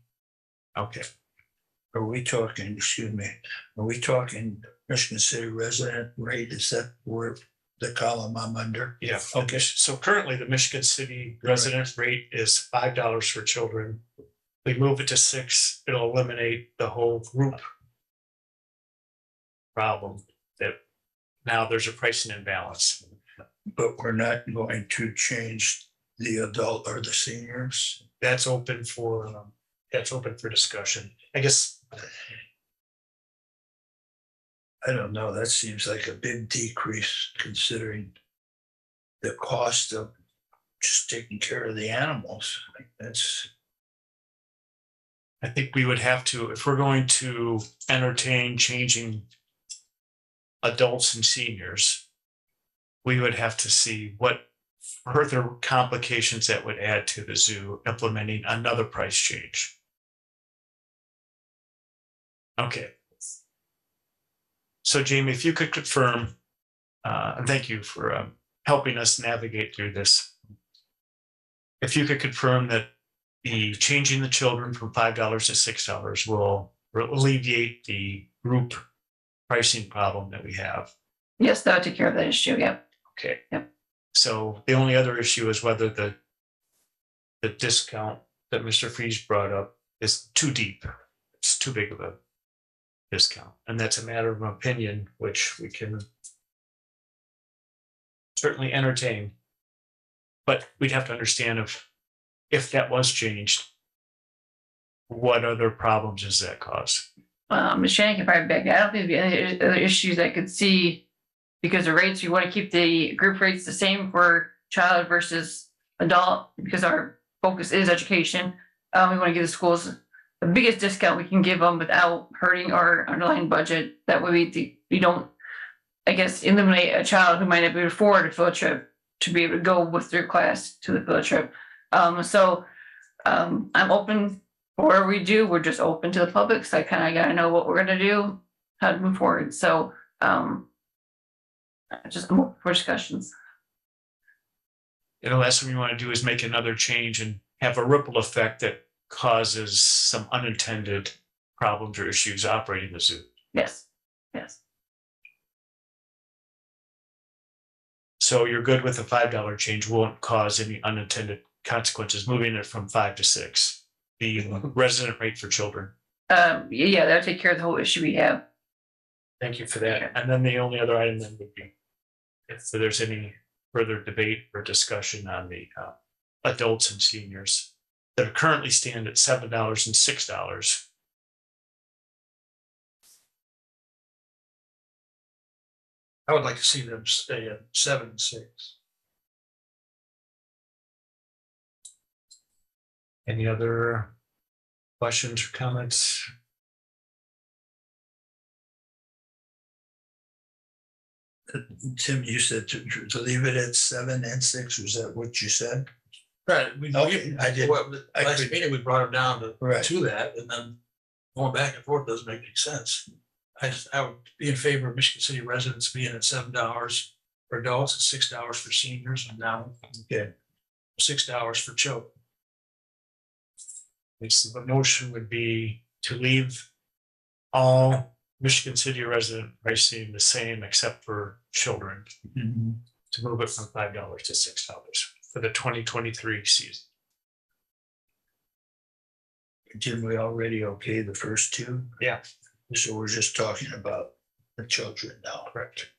Okay. Are we talking, excuse me, are we talking Michigan City resident rate? Is that where the column I'm under? Yeah. Okay. So currently the Michigan City resident rate is $5 for children. We move it to $6, it'll eliminate the whole group problem that now there's a pricing imbalance. But we're not going to change the adult or the seniors. That's open for discussion. I guess. I don't know. That seems like a big decrease considering the cost of just taking care of the animals. I think we would have to, if we're going to entertain changing adults and seniors, we would have to see what further complications that would add to the zoo implementing another price change. Okay. So Jamie, if you could confirm, and thank you for helping us navigate through this. If you could confirm that the changing the children from $5 to $6 will alleviate the group pricing problem that we have. Yes, that would take care of that issue. Yep. Okay. Yep. So the only other issue is whether the discount that Mr. Fries brought up is too deep. It's too big of a discount. And that's a matter of opinion, which we can certainly entertain. But we'd have to understand if that was changed, what other problems does that cause? Ms. Shannon can probably back. I don't think there'd be any other issues I could see because the rates, we want to keep the group rates the same for child versus adult because our focus is education. We want to give the schools the biggest discount we can give them without hurting our underlying budget. That way we don't, I guess, eliminate a child who might not be able to afford a field trip to be able to go with their class to the field trip. I'm open for whatever we do. We're just open to the public. So I kind of got to know what we're going to do, how to move forward. So just more for discussions. The last thing we want to do is make another change and have a ripple effect that causes some unintended problems or issues operating the zoo. Yes. Yes. So you're good with the $5 change won't cause any unintended consequences, moving it from 5 to 6, the resident rate for children. Yeah, that'll take care of the whole issue we have. Thank you for that. And then the only other item then would be if there's any further debate or discussion on the adults and seniors that are currently stand at $7 and $6. I would like to see them stay at 7 and 6. Any other questions or comments? Tim, you said to leave it at 7 and 6. Was that what you said? Right. Okay, I did. Last meeting, we brought them down to Right. that, and then going back and forth doesn't make any sense. I would be in favor of Michigan City residents being at $7 for adults and $6 for seniors, and now $6 for children. The motion would be to leave all Michigan City resident pricing the same except for children, to move it from $5 to $6 for the 2023 season. Didn't we already okay the first two? Yeah. So we're just talking about the children now. Correct.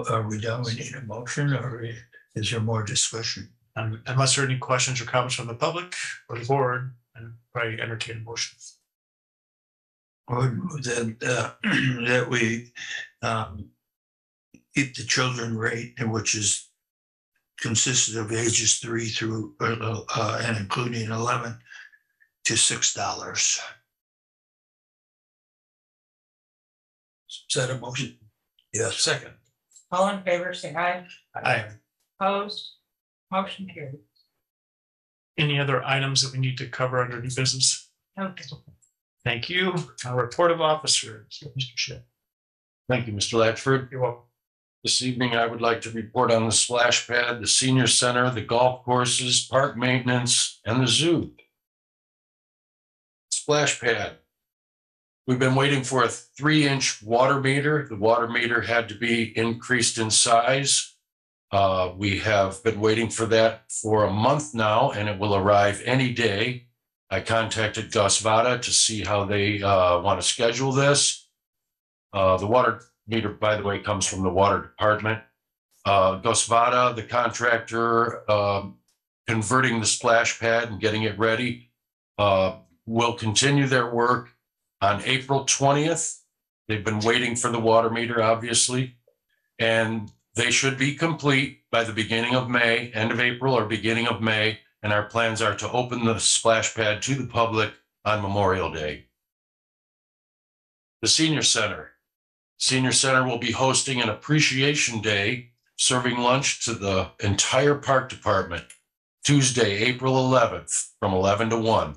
Are we done? We need a motion, or is there more discussion? Unless there are any questions or comments from the public or the board, and probably entertain a motion. That we keep the children rate, which is consisted of ages 3 through and including 11 to $6. Is that a motion? Yes. Second. All in favor, say aye. Aye. Opposed? Motion carried. Any other items that we need to cover under new business? Okay. Thank you. Our report of officers, Mr. Shea. Thank you, Mr. Latchford. You're welcome. This evening, I would like to report on the splash pad, the senior center, the golf courses, park maintenance, and the zoo. Splash pad. We've been waiting for a 3-inch water meter. The water meter had to be increased in size. We have been waiting for that for a month now, and it will arrive any day. I contacted Gus Vada to see how they want to schedule this. The water meter, by the way, comes from the water department. Gus Vada, the contractor, converting the splash pad and getting it ready, will continue their work on April 20th. They've been waiting for the water meter, obviously, and they should be complete by the beginning of May, end of April or beginning of May. And our plans are to open the splash pad to the public on Memorial Day. The Senior Center. Senior Center will be hosting an appreciation day, serving lunch to the entire park department, Tuesday, April 11th, from 11 to 1.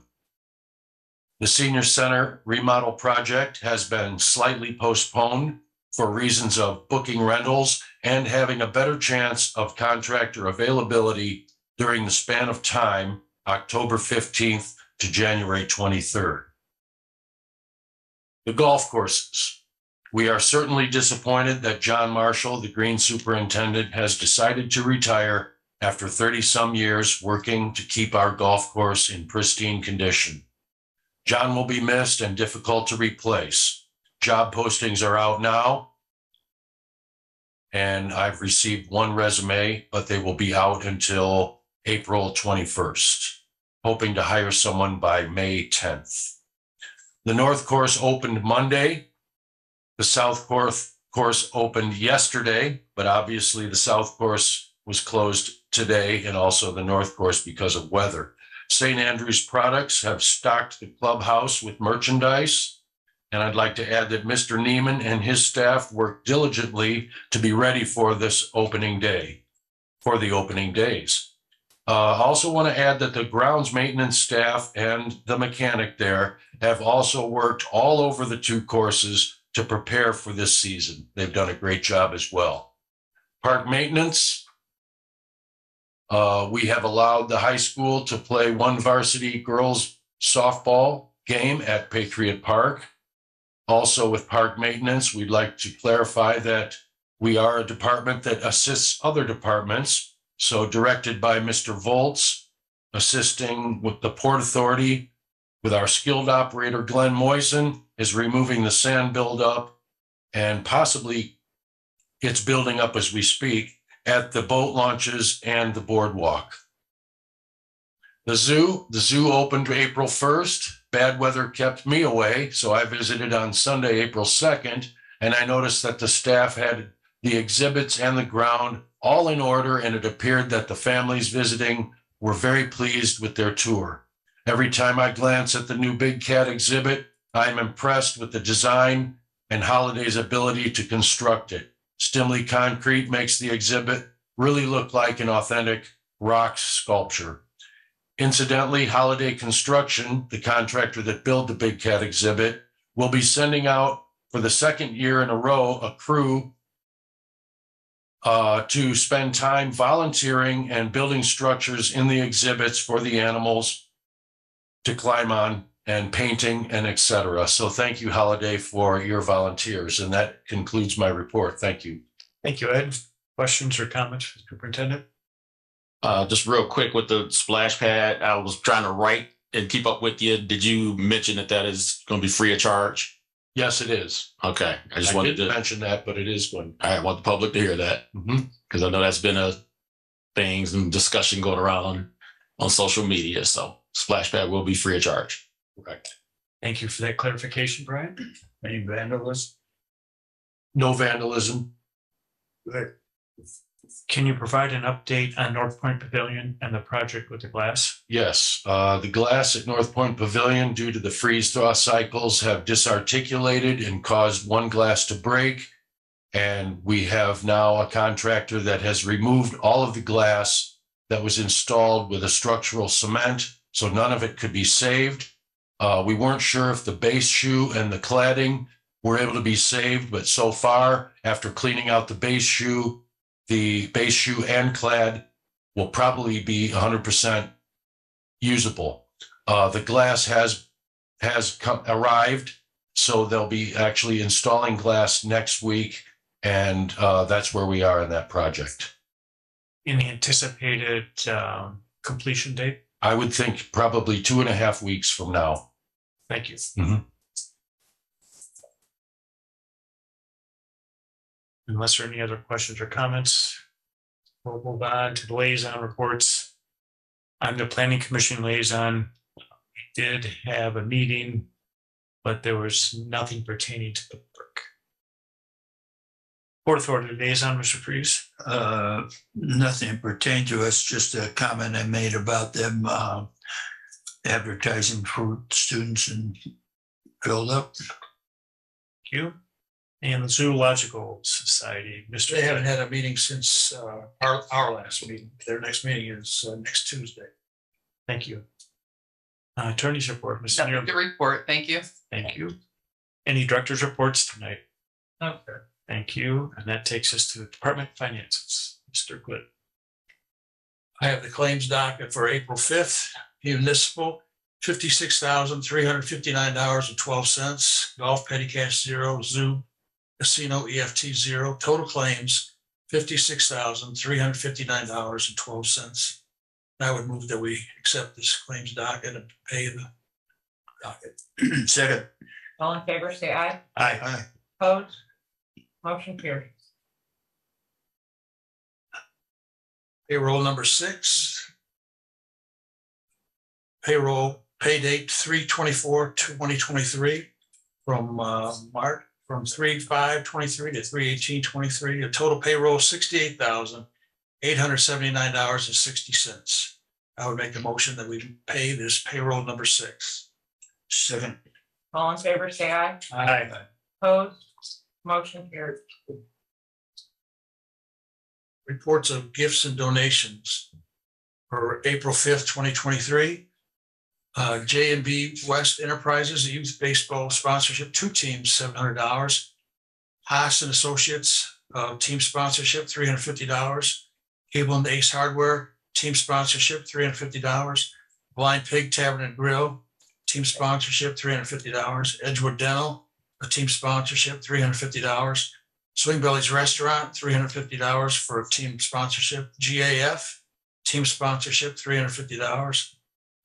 The senior center remodel project has been slightly postponed for reasons of booking rentals and having a better chance of contractor availability during the span of time, October 15th to January 23rd. The golf courses. We are certainly disappointed that John Marshall, the green superintendent, has decided to retire after 30-some years working to keep our golf course in pristine condition. John will be missed and difficult to replace. Job postings are out now, and I've received one resume, but they will be out until April 21st, hoping to hire someone by May 10th. The North Course opened Monday. The South Course opened yesterday, but obviously the South Course was closed today, and also the North Course because of weather. St. Andrews Products have stocked the clubhouse with merchandise, and I'd like to add that Mr. Neiman and his staff worked diligently to be ready for this opening day, for the opening days. I also want to add that the grounds maintenance staff and the mechanic there have also worked all over the two courses to prepare for this season. They've done a great job as well. Park maintenance. We have allowed the high school to play one varsity girls softball game at Patriot Park. Also with park maintenance, we'd like to clarify that we are a department that assists other departments. So directed by Mr. Volz, assisting with the Port Authority, with our skilled operator, Glenn Moisen, is removing the sand buildup, and possibly it's building up as we speak at the boat launches and the boardwalk. The zoo opened April 1st. Bad weather kept me away, so I visited on Sunday, April 2nd, and I noticed that the staff had the exhibits and the ground all in order, and it appeared that the families visiting were very pleased with their tour. Every time I glance at the new Big Cat exhibit, I am impressed with the design and Holiday's ability to construct it. Stimley Concrete makes the exhibit really look like an authentic rock sculpture. Incidentally, Holiday Construction, the contractor that built the Big Cat exhibit, will be sending out for the second year in a row a crew to spend time volunteering and building structures in the exhibits for the animals to climb on, and painting and etc. So thank you, Holiday, for your volunteers. And that concludes my report. Thank you. Thank you, Ed. Questions or comments, Superintendent? Just real quick with the splash pad, I was trying to write and keep up with you. Did you mention that that is going to be free of charge? Yes, it is. Okay. I just I wanted didn't to mention that, but it is going. I want the public to hear that because I know that's been a things and discussion going around on social media. So splash pad will be free of charge. Correct. Thank you for that clarification, Brian. Any vandalism? No vandalism. Good. Can you provide an update on North Point Pavilion and the project with the glass? Yes, the glass at North Point Pavilion, due to the freeze-thaw cycles, have disarticulated and caused one glass to break. And we have now a contractor that has removed all of the glass that was installed with a structural cement, so none of it could be saved. We weren't sure if the base shoe and the cladding were able to be saved, but so far, after cleaning out the base shoe and clad will probably be 100% usable. The glass has arrived, so they'll be actually installing glass next week, and that's where we are in that project. In the anticipated completion date? I would think probably 2.5 weeks from now. Thank you. Unless there are any other questions or comments, we'll move on to the liaison reports. I'm the Planning Commission liaison. We did have a meeting, but there was nothing pertaining to the work. Port Authority liaison, Mr. Freeze. Nothing pertained to us, just a comment I made about them advertising for students and filled up. Thank you. And the Zoological Society, Mr. They haven't had a meeting since our last meeting. Their next meeting is next Tuesday. Thank you. Attorney's report, Ms. Nothing Ingram. to report. Thank you. Thank you. Any director's reports tonight? Okay. Thank you. And that takes us to the Department of Finances. Mr. Glitt. I have the claims docket for April 5th, municipal, $56,359.12. Golf petty cash 0, zoo, casino EFT 0. Total claims, $56,359.12. I would move that we accept this claims docket and pay the docket. Second. All in favor, say aye. Aye. Opposed? Motion carries. Payroll number 6. Payroll pay date 3/24/2023 from March, from 3/5/23 to 3/18/23. A total payroll of $68,879.60. I would make a motion that we pay this payroll number 6. Second. All in favor, say aye. Aye. Opposed? Motion carries. Reports of gifts and donations for April 5th, 2023. J&B West Enterprises, a youth baseball sponsorship, 2 teams, $700. Haas and Associates, team sponsorship, $350. Cable and Ace Hardware, team sponsorship, $350. Blind Pig Tavern and Grill, team sponsorship, $350. Edgewood Dental, a team sponsorship, $350. Swing Belly's Restaurant, $350 for a team sponsorship. GAF, team sponsorship, $350.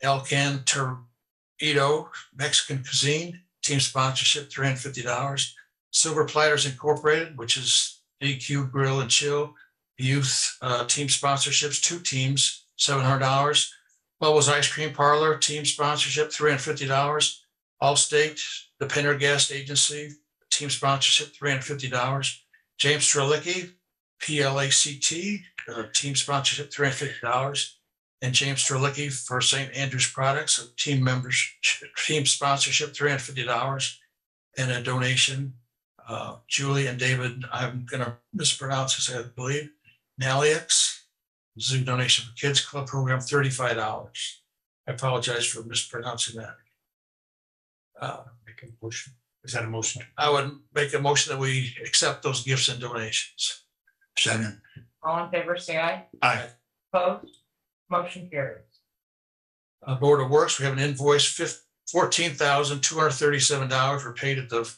Elcan Torito Mexican Cuisine, team sponsorship, $350. Silver Platters Incorporated, which is DQ Grill and Chill, youth team sponsorships, 2 teams, $700. Bubbles Ice Cream Parlor, team sponsorship, $350. Allstate, the Pendergast Agency, team sponsorship, $350. James Strelicky, PLACT, team sponsorship, $350. And James Strelicky for St. Andrew's Products, team sponsorship, $350. And a donation, Julie and David, I'm going to mispronounce this, I believe, Naliex, zoo donation for Kids Club program, $35. I apologize for mispronouncing that. Make a motion. Is that a motion? I would make a motion that we accept those gifts and donations. Second. All in favor, say aye. Aye. Opposed? Motion carries. Board of Works, we have an invoice, $14,237 were paid at the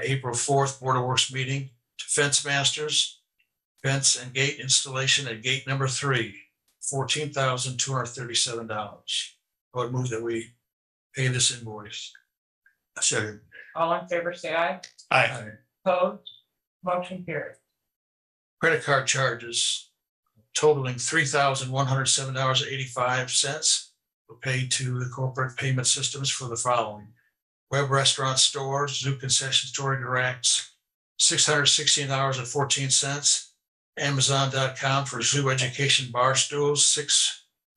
April 4th Board of Works meeting to Fence Masters, fence and gate installation at gate number 3, $14,237. I would move that we pay this invoice. Second. All in favor, say aye. Aye. Opposed? Motion carries. Credit card charges totaling $3,107.85 were paid to the corporate payment systems for the following: Web Restaurant Stores, Zoo Concession Store Directs, $616.14. Amazon.com for Zoo Education Bar Stools,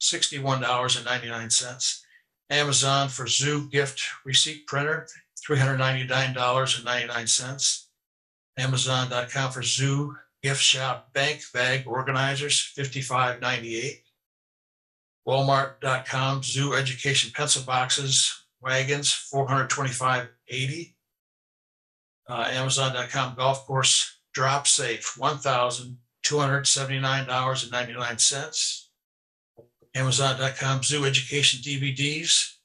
$61.99. Amazon for Zoo Gift Receipt Printer, $399.99. Amazon.com for Zoo Gift Shop Bank Bag Organizers, $55.98. Walmart.com Zoo Education Pencil Boxes Wagons, $425.80. Amazon.com Golf Course Drop Safe, $1,279.99. Amazon.com Zoo Education DVDs,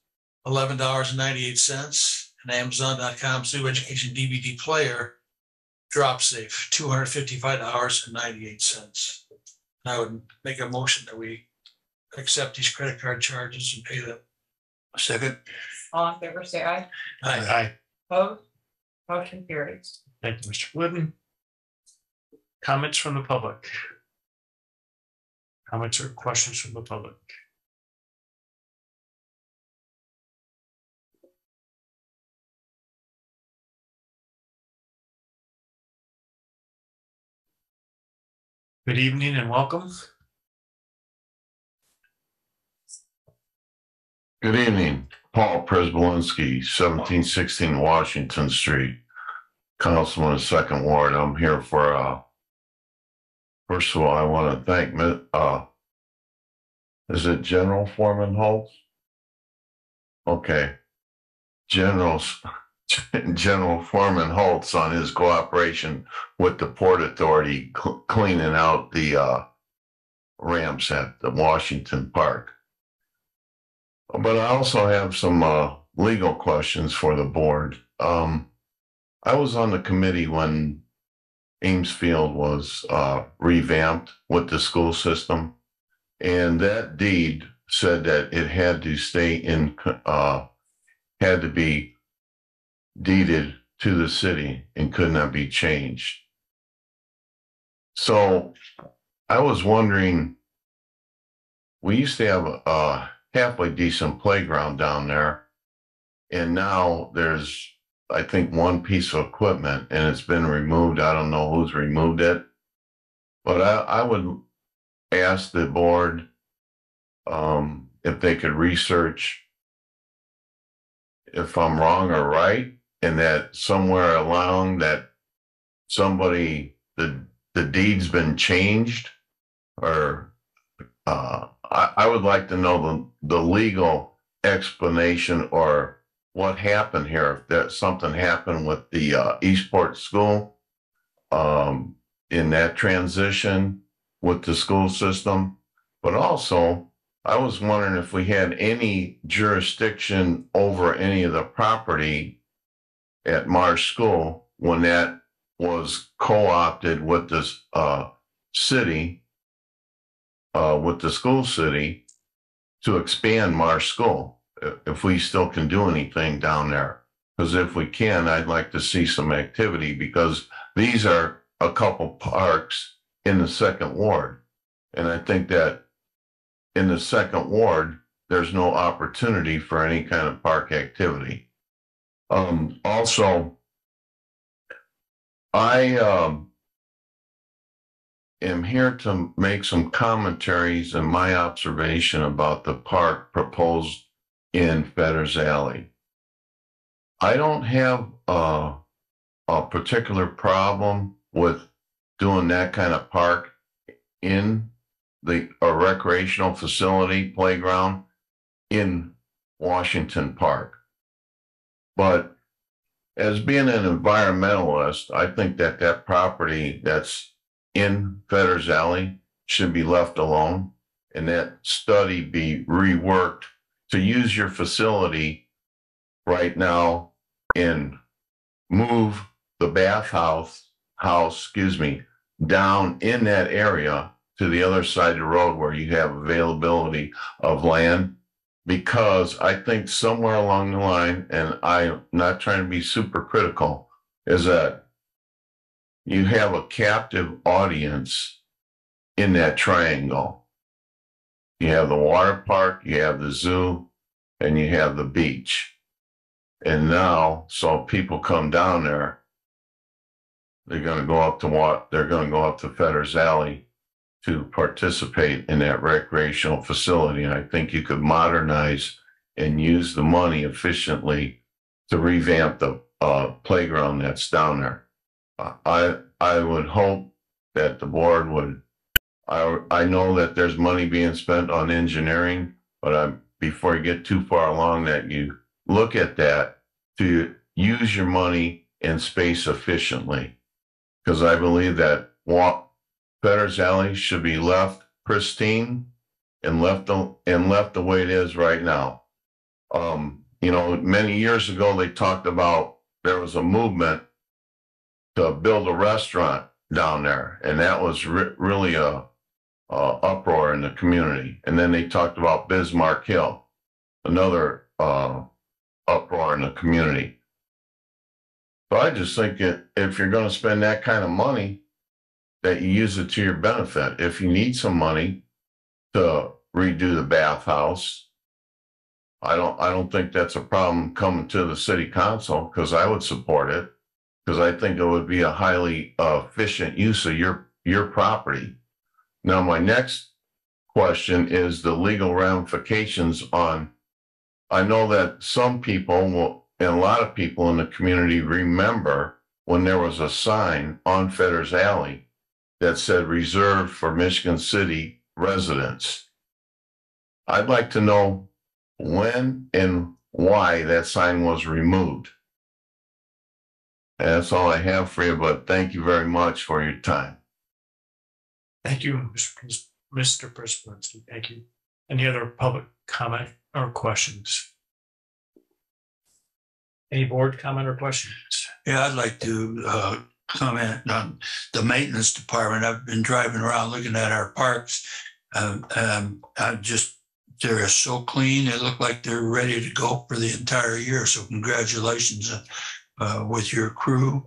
$11.98. And Amazon.com Zoo Education DVD Player Drop Safe, $255.98. I would make a motion that we accept these credit card charges and pay them. Second. All in favor, say aye. Aye. Opposed? Motion carries. Thank you, Mr. Glidden. Comments from the public? Comments or questions from the public? Good evening and welcome. Good evening, Paul Presbolinski, 1716 Washington Street, Councilman of Second Ward. I'm here for, first of all, I want to thank, is it General Foreman Holtz? Okay. General Foreman Holtz on his cooperation with the Port Authority cleaning out the ramps at the Washington Park. But I also have some legal questions for the board. I was on the committee when Ames Field was revamped with the school system, and that deed said that it had to stay in, had to be deeded to the city and could not be changed. So I was wondering, we used to have a halfway decent playground down there, and now there's, I think, one piece of equipment and it's been removed. I don't know who's removed it, but I would ask the board if they could research if I'm wrong or right, and that somewhere along that somebody, the deed's been changed, or I would like to know the legal explanation or what happened here. If that something happened with the Eastport School in that transition with the school system, but also I was wondering if we had any jurisdiction over any of the property at Marsh School when that was co-opted with this city, with the school city, to expand Marsh School, if we still can do anything down there. Because if we can, I'd like to see some activity, because these are a couple parks in the second ward. And I think that in the second ward, there's no opportunity for any kind of park activity. Also, I am here to make some commentaries and my observation about the park proposed in Fetters Alley. I don't have a particular problem with doing that kind of park in a recreational facility playground in Washington Park. But as being an environmentalist, I think that that property that's in Fetters Alley should be left alone, and that study be reworked to use your facility right now and move the bathhouse, down in that area to the other side of the road where you have availability of land. Because I think somewhere along the line, and I'm not trying to be super critical, is that you have a captive audience in that triangle. You have the water park, you have the zoo, and you have the beach. And now, so people come down there, they're going to go up to Fetters Alley to participate in that recreational facility. And I think you could modernize and use the money efficiently to revamp the playground that's down there. I would hope that the board would, I know that there's money being spent on engineering, but before you get too far along, that you look at that to use your money and space efficiently. Because I believe that Fetters Alley should be left pristine and left the way it is right now. You know, many years ago, they talked about there was a movement to build a restaurant down there, and that was really a uproar in the community. And then they talked about Bismarck Hill, another uproar in the community. So I just think if you're going to spend that kind of money, that you use it to your benefit. If you need some money to redo the bathhouse, I don't think that's a problem coming to the city council, because I would support it, because I think it would be a highly efficient use of your property. Now, my next question is the legal ramifications on, I know that some people and a lot of people in the community remember when there was a sign on Fetters Alley that said reserved for Michigan City residents. I'd like to know when and why that sign was removed. And that's all I have for you, but thank you very much for your time. Thank you, Mr. Prisbalinski. Thank you. Any other public comment or questions? Any board comment or questions? Yeah, I'd like to comment on the maintenance department. I've been driving around looking at our parks. They're so clean. They look like they're ready to go for the entire year. So congratulations with your crew.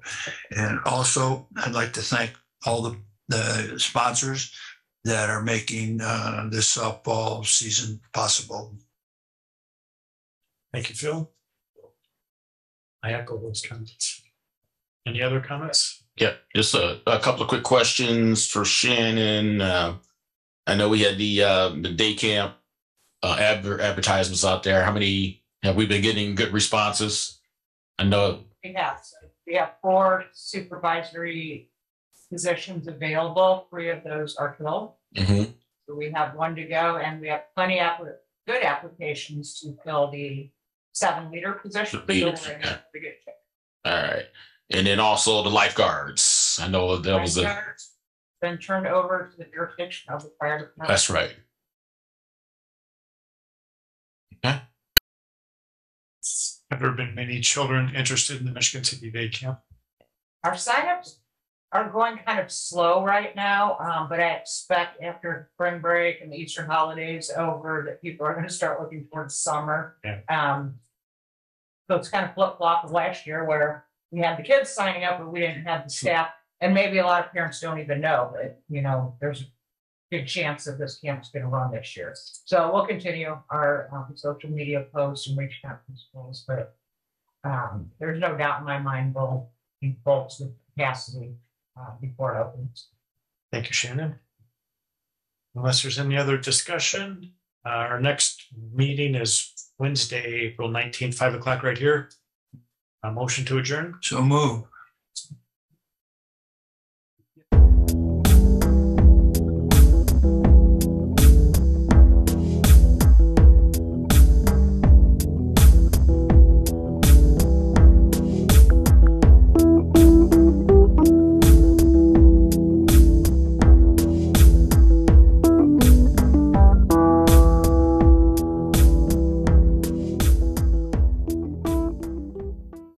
And also, I'd like to thank all the sponsors that are making this softball season possible. Thank you, Phil. I echo those comments. Any other comments? Yeah, just a couple of quick questions for Shannon. I know we had the day camp advertisements out there. How many have we been getting good responses? I know We have 4 supervisory positions available. 3 of those are filled. So we have 1 to go, and we have plenty of good applications to fill the 7-leader position. All right. And then also the lifeguards. I know that was been turned over to the jurisdiction of the fire department. That's right. Okay. Have there been many children interested in the Michigan City Day Camp? Our signups are going kind of slow right now, but I expect after spring break and the Easter holidays over that people are going to start looking towards summer. Yeah. So it's kind of flip-flop of last year where we had the kids signing up, but we didn't have the staff. And maybe a lot of parents don't even know, but there's a good chance that this camp's going to run this year. So we'll continue our social media posts and reaching out to schools, but there's no doubt in my mind we'll be full to capacity before it opens. Thank you, Shannon. Unless there's any other discussion, our next meeting is Wednesday, April 19th, 5 o'clock right here. A motion to adjourn. So move.